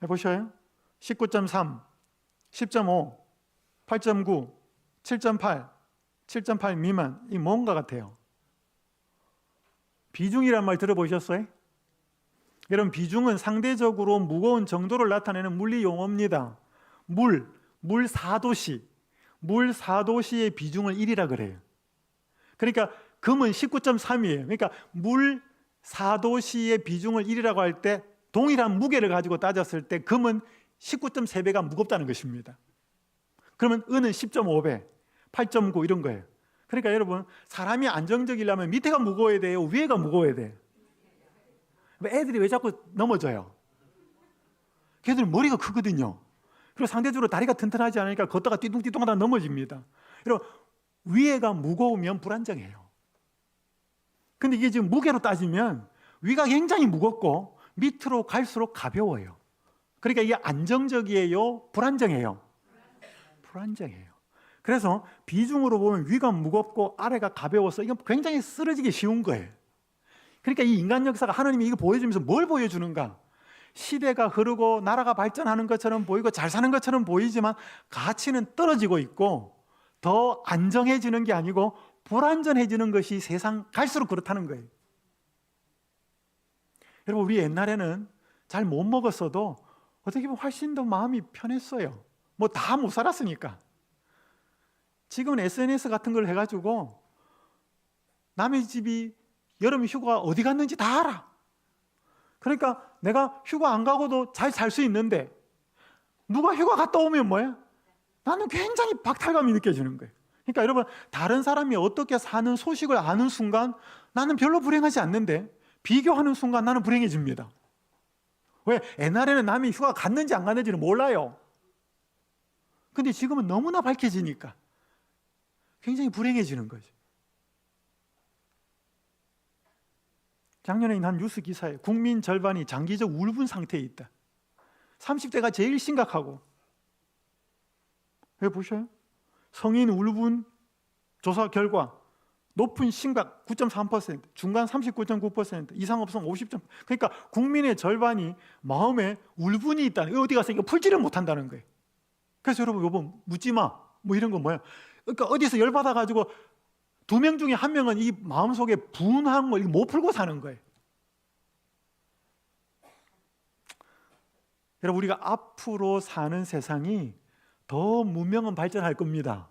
해보셔요? 19.3, 10.5, 8.9, 7.8, 7.8 미만. 이 뭔가 같아요? 비중이란 말 들어보셨어요? 여러분, 비중은 상대적으로 무거운 정도를 나타내는 물리 용어입니다. 물 4도시, 물 4도시의 비중을 1이라 그래요. 그러니까 금은 19.3이에요. 그러니까 물 4도시의 비중을 1이라고 할 때 동일한 무게를 가지고 따졌을 때 금은 19.3배가 무겁다는 것입니다. 그러면 은은 10.5배, 8.9 이런 거예요. 그러니까 여러분, 사람이 안정적이려면 밑에가 무거워야 돼요? 위에가 무거워야 돼요? 애들이 왜 자꾸 넘어져요? 걔들은 머리가 크거든요. 그리고 상대적으로 다리가 튼튼하지 않으니까 걷다가 띠뚱띠뚱하다 넘어집니다. 여러분, 위에가 무거우면 불안정해요. 근데 이게 지금 무게로 따지면 위가 굉장히 무겁고 밑으로 갈수록 가벼워요. 그러니까 이게 안정적이에요? 불안정해요? 불안정해요. 그래서 비중으로 보면 위가 무겁고 아래가 가벼워서 이건 굉장히 쓰러지기 쉬운 거예요. 그러니까 이 인간 역사가 하나님이 이거 보여주면서 뭘 보여주는가? 시대가 흐르고 나라가 발전하는 것처럼 보이고 잘 사는 것처럼 보이지만 가치는 떨어지고 있고 더 안정해지는 게 아니고 불안전해지는 것이 세상 갈수록 그렇다는 거예요. 여러분, 우리 옛날에는 잘 못 먹었어도 어떻게 보면 훨씬 더 마음이 편했어요. 뭐 다 못 살았으니까. 지금은 SNS 같은 걸 해가지고 남의 집이 여름 휴가 어디 갔는지 다 알아. 그러니까 내가 휴가 안 가고도 잘 살 수 있는데 누가 휴가 갔다 오면 뭐야? 나는 굉장히 박탈감이 느껴지는 거예요. 그러니까 여러분, 다른 사람이 어떻게 사는 소식을 아는 순간 나는 별로 불행하지 않는데 비교하는 순간 나는 불행해집니다. 왜? 옛날에는 남이 휴가 갔는지 안 갔는지는 몰라요. 근데 지금은 너무나 밝혀지니까 굉장히 불행해지는 거죠. 작년에 한 뉴스 기사에 국민 절반이 장기적 울분 상태에 있다. 30대가 제일 심각하고. 왜 보셔요? 성인 울분 조사 결과 높은 심각 9.3%, 중간 39.9%, 이상 없으면 50. 그러니까 국민의 절반이 마음에 울분이 있다는. 어디 가서 이거 풀지를 못한다는 거예요. 그래서 여러분, 이거 묻지 마. 뭐 이런 거 뭐야? 그러니까 어디서 열받아 가지고 2명 중에 1명은 이 마음속에 분한 걸 못 풀고 사는 거예요. 여러분, 우리가 앞으로 사는 세상이 더 문명은 발전할 겁니다.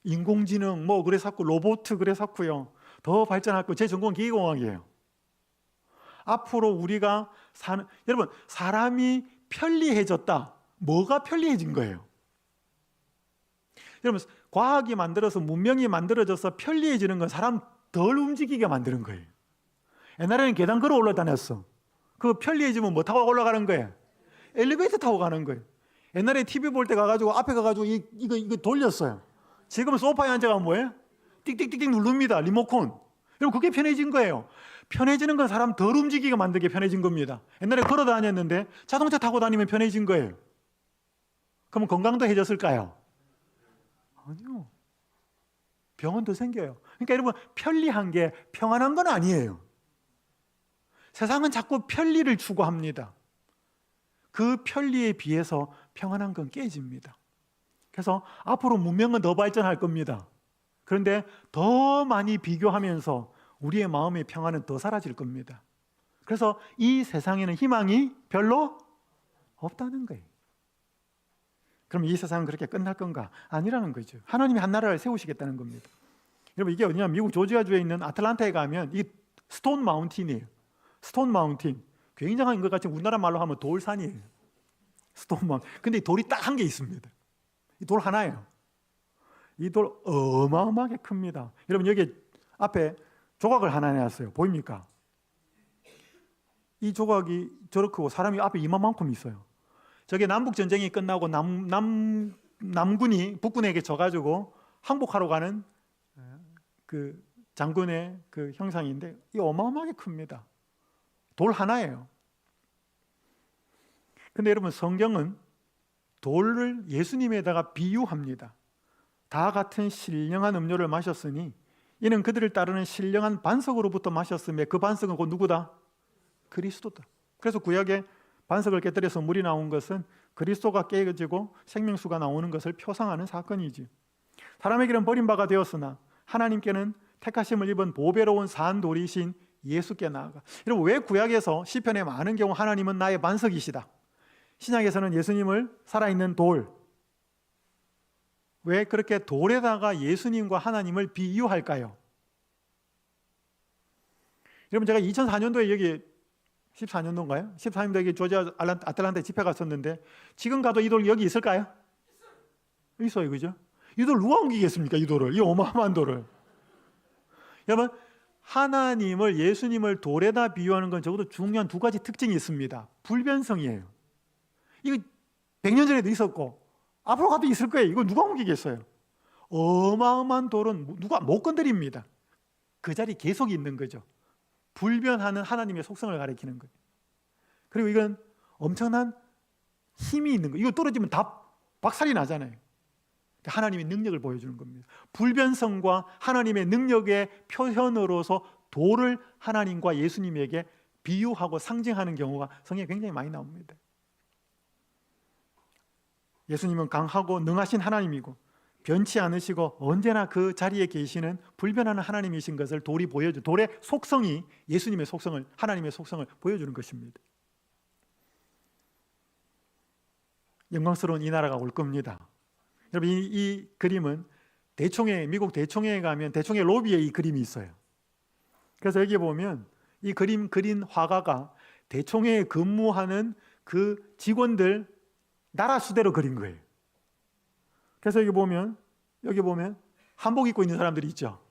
인공지능 뭐 그래서 자꾸 로봇 그래서 자꾸요. 더 발전할 거예요. 제 전공은 기계공학이에요. 앞으로 우리가 사는, 여러분, 사람이 편리해졌다. 뭐가 편리해진 거예요? 여러분, 과학이 만들어서 문명이 만들어져서 편리해지는 건 사람 덜 움직이게 만드는 거예요. 옛날에는 계단 걸어 올라다녔어. 그거 편리해지면 뭐 타고 올라가는 거예요? 엘리베이터 타고 가는 거예요. 옛날에 TV 볼 때 가가지고 앞에 가가지고 이거 돌렸어요. 지금 소파에 앉아가 뭐예요? 띡띡띡띡 누릅니다. 리모컨. 여러분, 그게 편해진 거예요. 편해지는 건 사람 덜 움직이게 만들게 편해진 겁니다. 옛날에 걸어 다녔는데 자동차 타고 다니면 편해진 거예요. 그럼 건강도 해졌을까요? 아니요. 병원도 생겨요. 그러니까 여러분, 편리한 게 평안한 건 아니에요. 세상은 자꾸 편리를 추구합니다. 그 편리에 비해서 평안한 건 깨집니다. 그래서 앞으로 문명은 더 발전할 겁니다. 그런데 더 많이 비교하면서 우리의 마음의 평안은 더 사라질 겁니다. 그래서 이 세상에는 희망이 별로 없다는 거예요. 그럼 이 세상은 그렇게 끝날 건가? 아니라는 거죠. 하나님이 한 나라를 세우시겠다는 겁니다. 여러분, 이게 어디냐? 미국 조지아주에 있는 아틀란타에 가면 이 스톤 마운틴이에요. 스톤 마운틴. 굉장한 것 같이 우리나라 말로 하면 돌산이에요. 스톤 마운틴. 근데 이 돌이 딱 한 개 있습니다. 이 돌 하나예요. 이 돌 어마어마하게 큽니다. 여러분, 여기 앞에 조각을 하나 내놨어요. 보입니까? 이 조각이 저렇게 크고 사람이 앞에 이만큼 있어요. 저게 남북전쟁이 끝나고 남군이 북군에게 져가지고 항복하러 가는 그 장군의 그 형상인데 이 어마어마하게 큽니다. 돌 하나예요. 근데 여러분, 성경은 돌을 예수님에다가 비유합니다. 다 같은 신령한 음료를 마셨으니 이는 그들을 따르는 신령한 반석으로부터 마셨으며 그 반석은 곧 누구다? 그리스도다. 그래서 구약에 반석을 깨뜨려서 물이 나온 것은 그리스도가 깨어지고 생명수가 나오는 것을 표상하는 사건이지. 사람에게는 버림바가 되었으나 하나님께는 택하심을 입은 보배로운 산돌이신 예수께 나아가. 여러분, 왜 구약에서 시편에 많은 경우 하나님은 나의 반석이시다, 신약에서는 예수님을 살아있는 돌, 왜 그렇게 돌에다가 예수님과 하나님을 비유할까요? 여러분, 제가 2004년도에 여기 14년도인가요? 14년도에 여기 조지아 아틀란타에 집회 갔었는데 지금 가도 이 돌 여기 있을까요? 있어요. 그죠? 이 돌 누가 옮기겠습니까? 이 돌을, 이 어마어마한 돌을. 여러분, 하나님을, 예수님을 돌에다 비유하는 건 적어도 중요한 두 가지 특징이 있습니다. 불변성이에요. 이거 100년 전에도 있었고 앞으로 가도 있을 거예요. 이거 누가 옮기겠어요? 어마어마한 돌은 누가 못 건드립니다. 그 자리 계속 있는 거죠. 불변하는 하나님의 속성을 가리키는 거예요. 그리고 이건 엄청난 힘이 있는 거예요. 이거 떨어지면 다 박살이 나잖아요. 하나님의 능력을 보여주는 겁니다. 불변성과 하나님의 능력의 표현으로서 돌을 하나님과 예수님에게 비유하고 상징하는 경우가 성경에 굉장히 많이 나옵니다. 예수님은 강하고 능하신 하나님이고 변치 않으시고 언제나 그 자리에 계시는 불변하는 하나님이신 것을 돌이 보여줘. 돌의 속성이 예수님의 속성을, 하나님의 속성을 보여주는 것입니다. 영광스러운 이 나라가 올 겁니다. 여러분, 이 그림은 미국 대총회에 가면 대총회 로비에 이 그림이 있어요. 그래서 여기 보면 이 그림 그린 화가가 대총회에 근무하는 그 직원들 나라 수대로 그린 거예요. 그래서 여기 보면 한복 입고 있는 사람들이 있죠.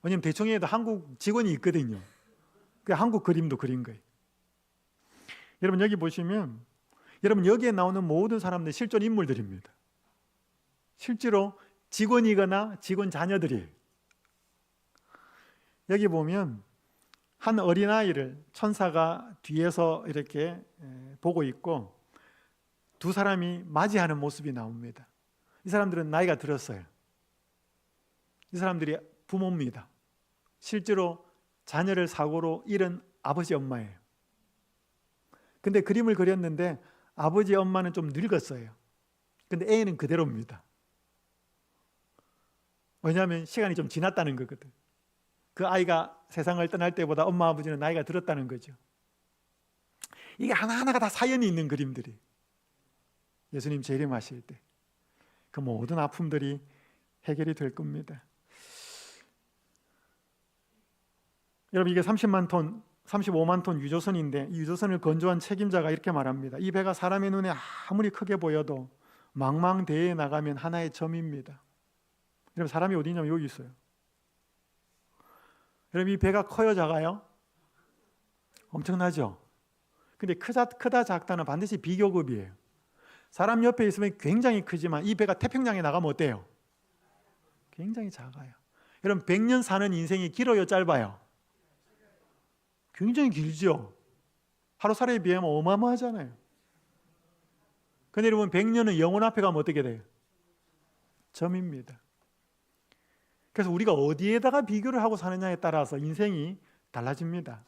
왜냐하면 대총회에도 한국 직원이 있거든요. 그 한국 그림도 그린 거예요. 여러분, 여기 보시면 여러분, 여기에 나오는 모든 사람들 실존 인물들입니다. 실제로 직원이거나 직원 자녀들이에요. 여기 보면 한 어린아이를 천사가 뒤에서 이렇게 보고 있고 두 사람이 맞이하는 모습이 나옵니다. 이 사람들은 나이가 들었어요. 이 사람들이 부모입니다. 실제로 자녀를 사고로 잃은 아버지 엄마예요. 근데 그림을 그렸는데 아버지 엄마는 좀 늙었어요. 근데 애는 그대로입니다. 왜냐하면 시간이 좀 지났다는 거거든. 그 아이가 세상을 떠날 때보다 엄마 아버지는 나이가 들었다는 거죠. 이게 하나하나가 다 사연이 있는 그림들이 예수님 재림하실 때 그 모든 아픔들이 해결이 될 겁니다. 여러분, 이게 35만 톤 유조선인데 이 유조선을 건조한 책임자가 이렇게 말합니다. 이 배가 사람의 눈에 아무리 크게 보여도 망망대해에 나가면 하나의 점입니다. 여러분, 사람이 어디 있냐면 여기 있어요. 여러분, 이 배가 커요, 작아요? 엄청나죠? 근데 크다 작다는 반드시 비교급이에요. 사람 옆에 있으면 굉장히 크지만 이 배가 태평양에 나가면 어때요? 굉장히 작아요. 여러분, 100년 사는 인생이 길어요, 짧아요? 굉장히 길죠? 하루살이에 비하면 어마어마하잖아요. 근데 여러분, 100년은 영원 앞에 가면 어떻게 돼요? 점입니다. 그래서 우리가 어디에다가 비교를 하고 사느냐에 따라서 인생이 달라집니다.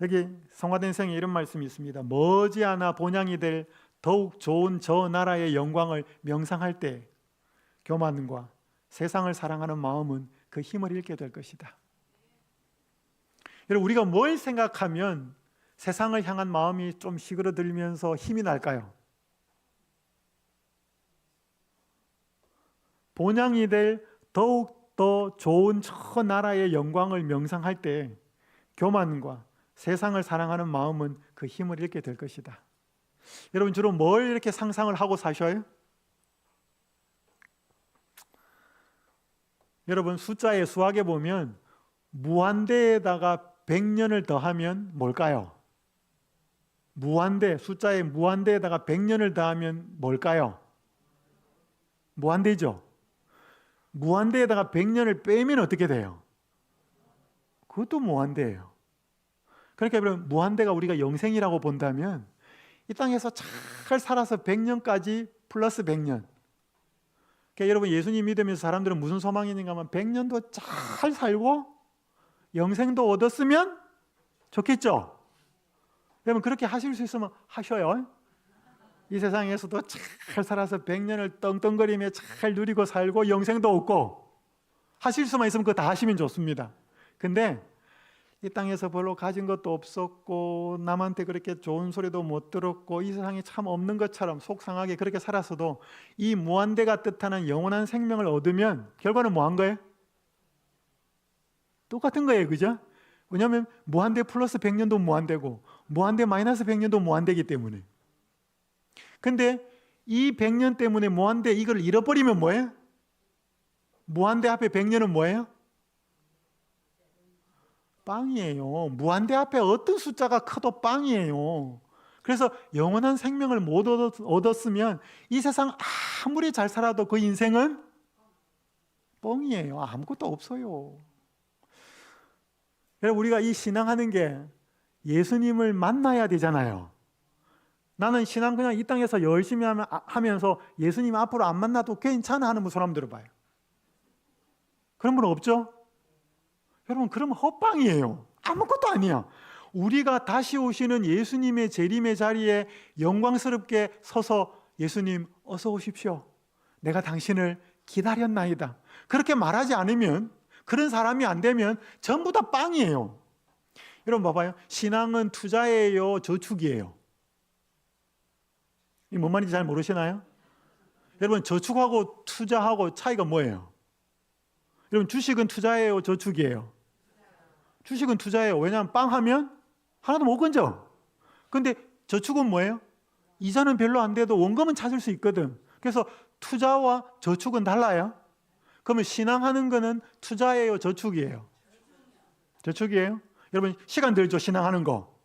여기 성화된 성에 이런 말씀이 있습니다. 머지않아 본향이 될 더욱 좋은 저 나라의 영광을 명상할 때 교만과 세상을 사랑하는 마음은 그 힘을 잃게 될 것이다. 여러분, 우리가 뭘 생각하면 세상을 향한 마음이 좀 시그러들면서 힘이 날까요? 본향이 될 더욱 더 좋은 저 나라의 영광을 명상할 때 교만과 세상을 사랑하는 마음은 그 힘을 잃게 될 것이다. 여러분, 주로 뭘 이렇게 상상을 하고 사셔요? 여러분, 숫자에 수학에 보면 무한대에다가 100년을 더하면 뭘까요? 무한대, 숫자에 무한대에다가 100년을 더하면 뭘까요? 무한대죠. 무한대에다가 100년을 빼면 어떻게 돼요? 그것도 무한대예요. 그러니까 여러분, 무한대가 우리가 영생이라고 본다면 이 땅에서 잘 살아서 100년까지 플러스 100년. 그러니까 여러분, 예수님 믿으면서 사람들은 무슨 소망이 있는가 하면 100년도 잘 살고 영생도 얻었으면 좋겠죠. 여러분, 그렇게 하실 수 있으면 하셔요. 이 세상에서도 잘 살아서 100년을 떵떵거리며 잘 누리고 살고 영생도 얻고 하실 수만 있으면 그거 다 하시면 좋습니다. 근데 이 땅에서 별로 가진 것도 없었고 남한테 그렇게 좋은 소리도 못 들었고 이 세상에 참 없는 것처럼 속상하게 그렇게 살았어도 이 무한대가 뜻하는 영원한 생명을 얻으면 결과는 뭐 한 거예요? 똑같은 거예요. 그죠? 왜냐하면 무한대 플러스 100년도 무한대고 무한대 마이너스 100년도 무한대이기 때문에. 근데 이 100년 때문에 무한대 이걸 잃어버리면 뭐예요? 무한대 앞에 100년은 뭐예요? 빵이에요. 무한대 앞에 어떤 숫자가 커도 빵이에요. 그래서 영원한 생명을 못 얻었으면 이 세상 아무리 잘 살아도 그 인생은 뻥이에요. 아무것도 없어요. 여러분, 우리가 이 신앙하는 게 예수님을 만나야 되잖아요. 나는 신앙 그냥 이 땅에서 열심히 하면서 예수님 앞으로 안 만나도 괜찮아 하는 분 사람 들어봐요. 그런 분 없죠? 여러분, 그러면 헛방이에요. 아무것도 아니야. 우리가 다시 오시는 예수님의 재림의 자리에 영광스럽게 서서 예수님 어서 오십시오. 내가 당신을 기다렸나이다. 그렇게 말하지 않으면, 그런 사람이 안 되면 전부 다 빵이에요. 여러분 봐봐요. 신앙은 투자예요, 저축이에요? 이 뭔 말인지 잘 모르시나요? 여러분, 저축하고 투자하고 차이가 뭐예요? 여러분, 주식은 투자예요, 저축이에요? 주식은 투자예요. 왜냐하면 빵 하면 하나도 못 건져. 근데 저축은 뭐예요? 이자는 별로 안 돼도 원금은 찾을 수 있거든. 그래서 투자와 저축은 달라요. 그러면 신앙하는 거는 투자예요, 저축이에요? 저축이에요? 여러분, 시간 들죠, 신앙하는 거.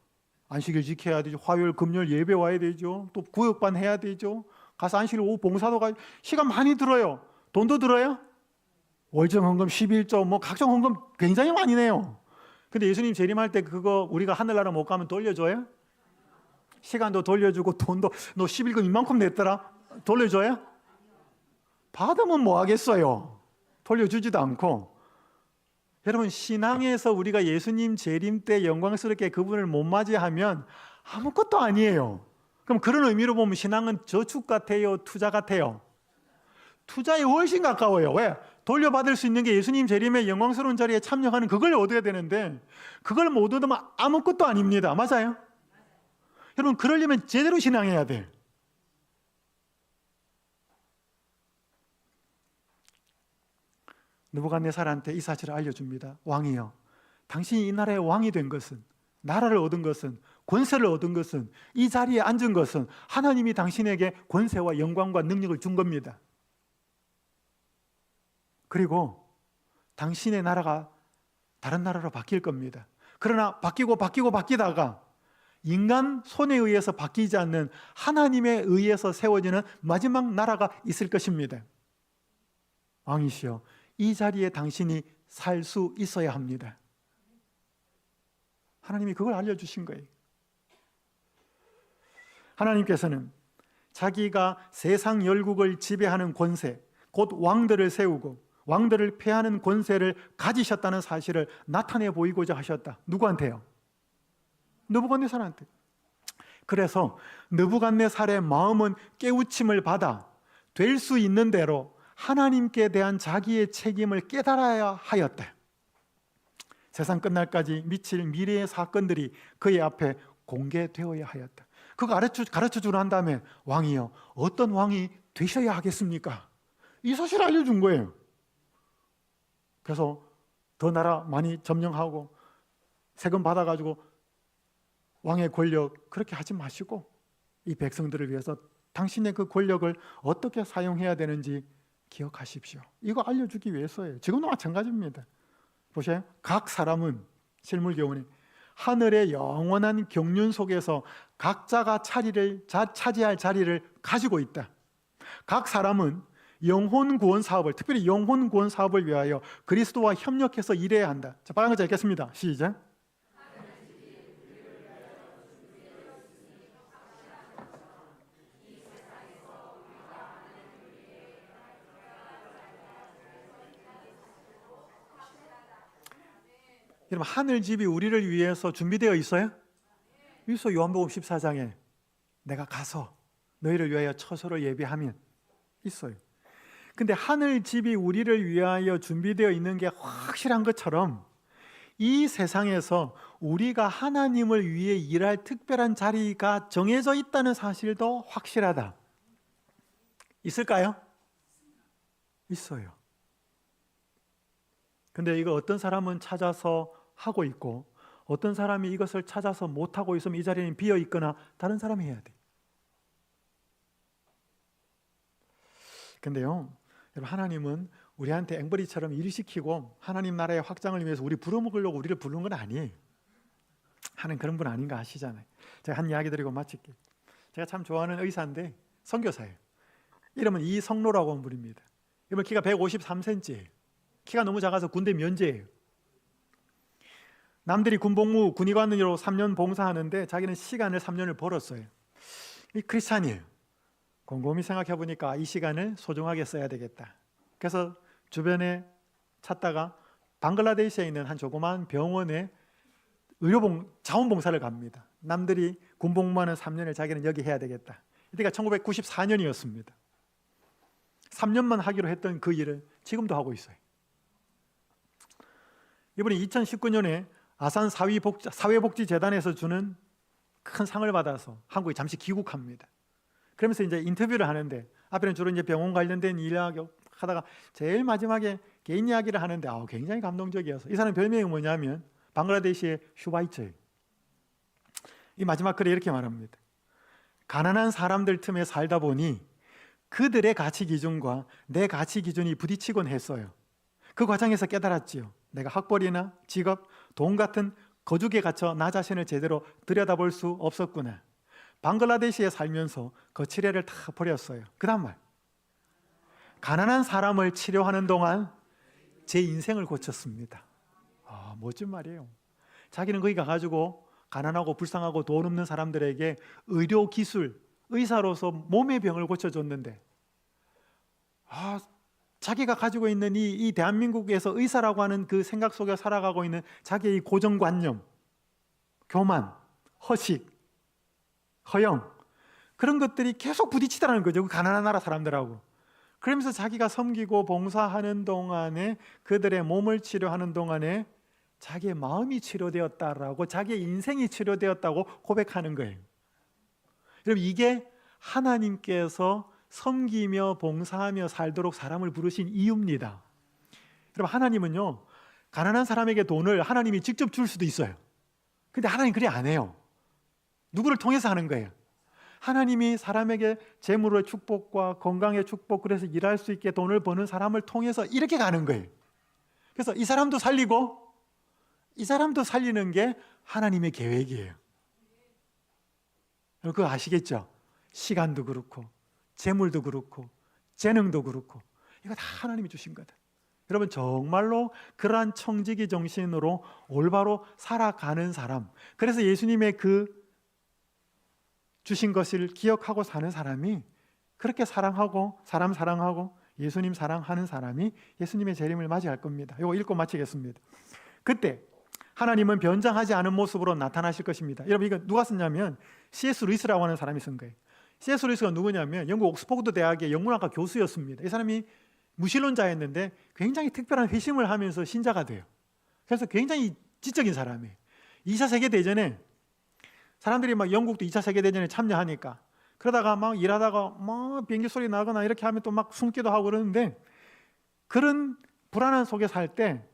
안식일 지켜야 되죠. 화요일, 금요일 예배 와야 되죠. 또 구역반 해야 되죠. 가서 안식일 오후 봉사도 가야 시간 많이 들어요. 돈도 들어요? 월정 헌금 11조 뭐 각종 헌금 굉장히 많이 내요. 근데 예수님 재림할 때 그거 우리가 하늘나라 못 가면 돌려줘요? 시간도 돌려주고 돈도 너 11금 이만큼 냈더라? 돌려줘요? 받으면 뭐 하겠어요? 돌려주지도 않고. 여러분, 신앙에서 우리가 예수님 재림 때 영광스럽게 그분을 못 맞이하면 아무것도 아니에요. 그럼 그런 의미로 보면 신앙은 저축 같아요, 투자 같아요? 투자에 훨씬 가까워요. 왜? 돌려받을 수 있는 게 예수님 재림의 영광스러운 자리에 참여하는 그걸 얻어야 되는데 그걸 못 얻으면 아무것도 아닙니다. 맞아요? 여러분, 그러려면 제대로 신앙해야 돼. 느부갓네살한테 이 사실을 알려줍니다. 왕이여, 당신이 이 나라의 왕이 된 것은, 나라를 얻은 것은, 권세를 얻은 것은, 이 자리에 앉은 것은 하나님이 당신에게 권세와 영광과 능력을 준 겁니다. 그리고 당신의 나라가 다른 나라로 바뀔 겁니다. 그러나 바뀌다가 인간 손에 의해서 바뀌지 않는 하나님에 의해서 세워지는 마지막 나라가 있을 것입니다. 왕이시여, 이 자리에 당신이 살 수 있어야 합니다. 하나님이 그걸 알려주신 거예요. 하나님께서는 자기가 세상 열국을 지배하는 권세, 곧 왕들을 세우고 왕들을 패하는 권세를 가지셨다는 사실을 나타내 보이고자 하셨다. 누구한테요? 느부갓네살한테. 그래서 느부갓네살의 마음은 깨우침을 받아 될 수 있는 대로 하나님께 대한 자기의 책임을 깨달아야 하였다. 세상 끝날까지 미칠 미래의 사건들이 그의 앞에 공개되어야 하였다. 그거 가르쳐주고 난 다음에 왕이요, 어떤 왕이 되셔야 하겠습니까? 이 사실을 알려준 거예요. 그래서 더 나라 많이 점령하고 세금 받아가지고 왕의 권력 그렇게 하지 마시고 이 백성들을 위해서 당신의 그 권력을 어떻게 사용해야 되는지 기억하십시오. 이거 알려주기 위해서예요. 지금도 마찬가지입니다. 보세요. 각 사람은 실물 교훈이 하늘의 영원한 경륜 속에서 각자가 차지할 자리를 가지고 있다. 각 사람은 영혼 구원 사업을, 특별히 영혼 구원 사업을 위하여 그리스도와 협력해서 일해야 한다. 자, 빨간 글자 읽겠습니다. 시작. 여러분, 하늘집이 우리를 위해서 준비되어 있어요? 있어. 요한복음 14장에 내가 가서 너희를 위하여 처소를 예비하면 있어요. 근데 하늘집이 우리를 위하여 준비되어 있는 게 확실한 것처럼 이 세상에서 우리가 하나님을 위해 일할 특별한 자리가 정해져 있다는 사실도 확실하다. 있을까요? 있어요. 근데 이거 어떤 사람은 찾아서 하고 있고 어떤 사람이 이것을 찾아서 못하고 있으면 이 자리는 비어 있거나 다른 사람이 해야 돼. 근데요, 여러분, 하나님은 우리한테 앵벌이처럼 일을 시키고 하나님 나라의 확장을 위해서 우리 부려먹으려고 우리를 부른 건 아니에요. 하나님 그런 분 아닌가 아시잖아요. 제가 한 이야기 드리고 마칠게요. 제가 참 좋아하는 의사인데 선교사예요. 이름은 이성로라고 하는 분입니다. 이분 키가 153cm예요. 키가 너무 작아서 군대 면제예요. 남들이 군복무 군의관으로 3년 봉사하는데 자기는 시간을 3년을 벌었어요. 이 크리스찬이에요. 곰곰이 생각해 보니까 이 시간을 소중하게 써야 되겠다. 그래서 주변에 찾다가 방글라데시에 있는 한 조그마한 병원에 자원봉사를 갑니다. 남들이 군복무하는 3년을 자기는 여기 해야 되겠다. 이때가 1994년이었습니다. 3년만 하기로 했던 그 일을 지금도 하고 있어요. 이분이 2019년에 아산 사회복지재단에서 주는 큰 상을 받아서 한국에 잠시 귀국합니다. 그러면서 이제 인터뷰를 하는데 앞에는 주로 이제 병원 관련된 이야기 하다가 제일 마지막에 개인 이야기를 하는데 굉장히 감동적이어서 이 사람 별명이 뭐냐면 방글라데시의 슈바이처예요. 이 마지막 글에 이렇게 말합니다. 가난한 사람들 틈에 살다 보니 그들의 가치 기준과 내 가치 기준이 부딪히곤 했어요. 그 과정에서 깨달았지요. 내가 학벌이나 직업, 돈 같은 거죽에 갇혀 나 자신을 제대로 들여다볼 수 없었구나. 방글라데시에 살면서 거칠애를 다 버렸어요. 그 다음 말, 가난한 사람을 치료하는 동안 제 인생을 고쳤습니다. 멋진 말이에요. 자기는 거기 가가지고 가난하고 불쌍하고 돈 없는 사람들에게 의료 기술, 의사로서 몸의 병을 고쳐줬는데 자기가 가지고 있는 이 대한민국에서 의사라고 하는 그 생각 속에 살아가고 있는 자기의 고정관념, 교만, 허식, 허영, 그런 것들이 계속 부딪히더라는 거죠. 그 가난한 나라 사람들하고. 그러면서 자기가 섬기고 봉사하는 동안에, 그들의 몸을 치료하는 동안에 자기의 마음이 치료되었다라고, 자기의 인생이 치료되었다고 고백하는 거예요. 여러분, 이게 하나님께서 섬기며 봉사하며 살도록 사람을 부르신 이유입니다. 여러분, 하나님은요, 가난한 사람에게 돈을 하나님이 직접 줄 수도 있어요. 근데 하나님 그리 안 해요. 누구를 통해서 하는 거예요? 하나님이 사람에게 재물의 축복과 건강의 축복, 그래서 일할 수 있게 돈을 버는 사람을 통해서 이렇게 가는 거예요. 그래서 이 사람도 살리고 이 사람도 살리는 게 하나님의 계획이에요. 그거 아시겠죠? 시간도 그렇고 재물도 그렇고 재능도 그렇고 이거 다 하나님이 주신 거다. 여러분, 정말로 그러한 청지기 정신으로 올바로 살아가는 사람, 그래서 예수님의 그 주신 것을 기억하고 사는 사람이, 그렇게 사랑하고 사람 사랑하고 예수님 사랑하는 사람이 예수님의 재림을 맞이할 겁니다. 이거 읽고 마치겠습니다. 그때 하나님은 변장하지 않은 모습으로 나타나실 것입니다. 여러분, 이거 누가 썼냐면 C.S. 루이스라고 하는 사람이 쓴 거예요. C.S. 루이스가 누구냐면 영국 옥스퍼드 대학의 영문학과 교수였습니다. 이 사람이 무신론자였는데 굉장히 특별한 회심을 하면서 신자가 돼요. 그래서 굉장히 지적인 사람이에요. 2차 세계대전에 사람들이 막 영국도 2차 세계대전에 참여하니까 그러다가 막 일하다가 막 비행기 소리 나거나 이렇게 하면 또 막 숨기도 하고 그러는데, 그런 불안한 속에 살 때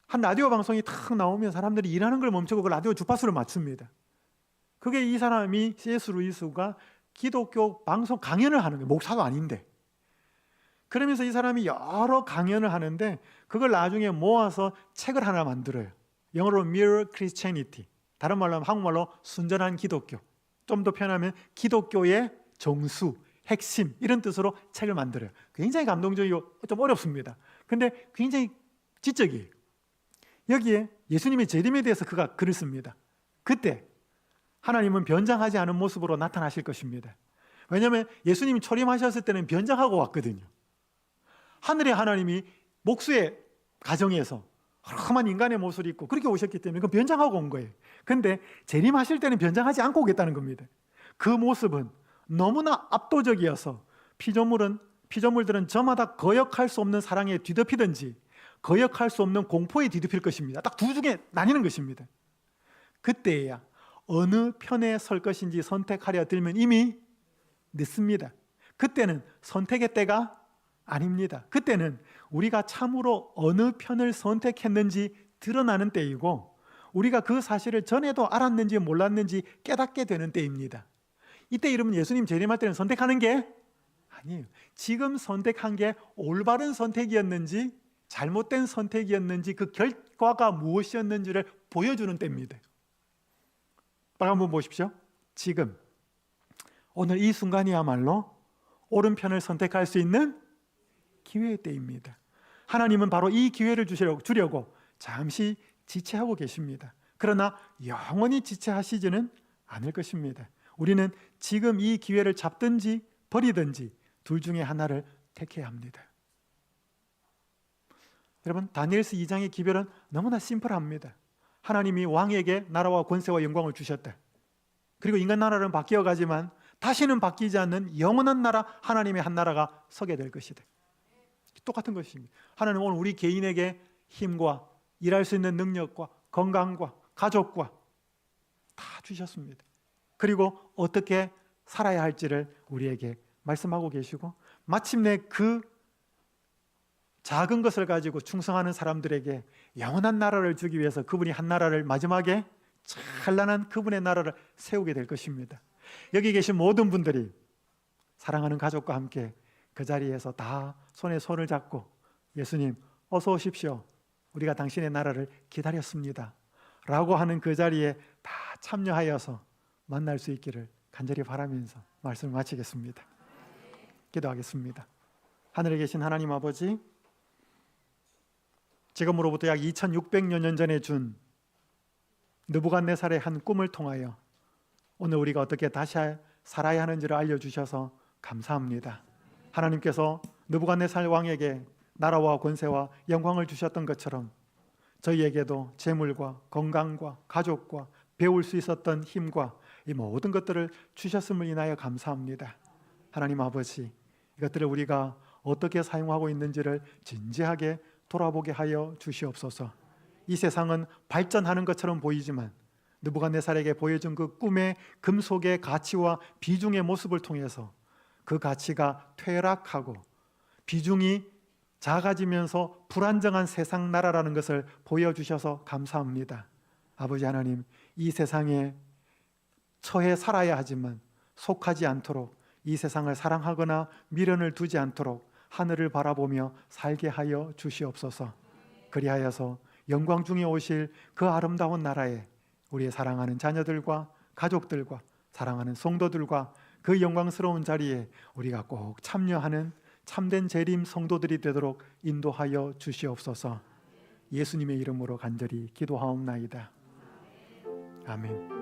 한 라디오 방송이 탁 나오면 사람들이 일하는 걸 멈추고 그 라디오 주파수를 맞춥니다. 그게 이 사람이 C.S. 루이스가 기독교 방송 강연을 하는 거예요. 목사도 아닌데. 그러면서 이 사람이 여러 강연을 하는데 그걸 나중에 모아서 책을 하나 만들어요. 영어로 Mere Christianity, 다른 말로 하면 한국말로 순전한 기독교, 좀 더 편하면 기독교의 정수, 핵심, 이런 뜻으로 책을 만들어요. 굉장히 감동적이고 좀 어렵습니다. 근데 굉장히 지적이에요. 여기에 예수님의 재림에 대해서 그가 글을 씁니다. 그때 하나님은 변장하지 않은 모습으로 나타나실 것입니다. 왜냐하면 예수님이 초림하셨을 때는 변장하고 왔거든요. 하늘의 하나님이 목수의 가정에서 험한 인간의 모습을 입고 그렇게 오셨기 때문에 그 변장하고 온 거예요. 근데 재림하실 때는 변장하지 않고 오겠다는 겁니다. 그 모습은 너무나 압도적이어서 피조물들은 저마다 거역할 수 없는 사랑에 뒤덮이든지 거역할 수 없는 공포에 뒤덮일 것입니다. 딱 두 중에 나뉘는 것입니다. 그때야 어느 편에 설 것인지 선택하려 들면 이미 늦습니다. 그때는 선택의 때가 아닙니다. 그때는 우리가 참으로 어느 편을 선택했는지 드러나는 때이고, 우리가 그 사실을 전에도 알았는지 몰랐는지 깨닫게 되는 때입니다. 이때 이러면 예수님 재림할 때는 선택하는 게 아니에요. 지금 선택한 게 올바른 선택이었는지 잘못된 선택이었는지 그 결과가 무엇이었는지를 보여주는 때입니다. 딱 한번 보십시오. 지금 오늘 이 순간이야말로 옳은 편을 선택할 수 있는 기회의 때입니다. 하나님은 바로 이 기회를 주려고 잠시 지체하고 계십니다. 그러나 영원히 지체하시지는 않을 것입니다. 우리는 지금 이 기회를 잡든지 버리든지 둘 중에 하나를 택해야 합니다. 여러분, 다니엘서 2장의 기별은 너무나 심플합니다. 하나님이 왕에게 나라와 권세와 영광을 주셨다. 그리고 인간 나라는 바뀌어가지만 다시는 바뀌지 않는 영원한 나라, 하나님의 한 나라가 서게 될 것이다. 똑같은 것입니다. 하나님은 오늘 우리 개인에게 힘과 일할 수 있는 능력과 건강과 가족과 다 주셨습니다. 그리고 어떻게 살아야 할지를 우리에게 말씀하고 계시고, 마침내 그 작은 것을 가지고 충성하는 사람들에게 영원한 나라를 주기 위해서 그분이 한 나라를 마지막에 찬란한 그분의 나라를 세우게 될 것입니다. 여기 계신 모든 분들이 사랑하는 가족과 함께 그 자리에서 다 손에 손을 잡고 예수님 어서 오십시오, 우리가 당신의 나라를 기다렸습니다 라고 하는 그 자리에 다 참여하여서 만날 수 있기를 간절히 바라면서 말씀을 마치겠습니다. 기도하겠습니다. 하늘에 계신 하나님 아버지, 지금으로부터 약 2600여 년 전에 준 느부갓네살의 한 꿈을 통하여 오늘 우리가 어떻게 다시 살아야 하는지를 알려주셔서 감사합니다. 하나님께서 느부갓네살 왕에게 나라와 권세와 영광을 주셨던 것처럼 저희에게도 재물과 건강과 가족과 배울 수 있었던 힘과 이 모든 것들을 주셨음을 인하여 감사합니다. 하나님 아버지, 이것들을 우리가 어떻게 사용하고 있는지를 진지하게 돌아보게 하여 주시옵소서. 이 세상은 발전하는 것처럼 보이지만 느부갓네살에게 보여준 그 꿈의 금속의 가치와 비중의 모습을 통해서 그 가치가 퇴락하고 비중이 작아지면서 불안정한 세상 나라라는 것을 보여주셔서 감사합니다. 아버지 하나님, 이 세상에 처해 살아야 하지만 속하지 않도록, 이 세상을 사랑하거나 미련을 두지 않도록 하늘을 바라보며 살게 하여 주시옵소서. 그리하여서 영광 중에 오실 그 아름다운 나라에 우리의 사랑하는 자녀들과 가족들과 사랑하는 성도들과 그 영광스러운 자리에 우리가 꼭 참여하는 참된 재림 성도들이 되도록 인도하여 주시옵소서. 예수님의 이름으로 간절히 기도하옵나이다. 아멘.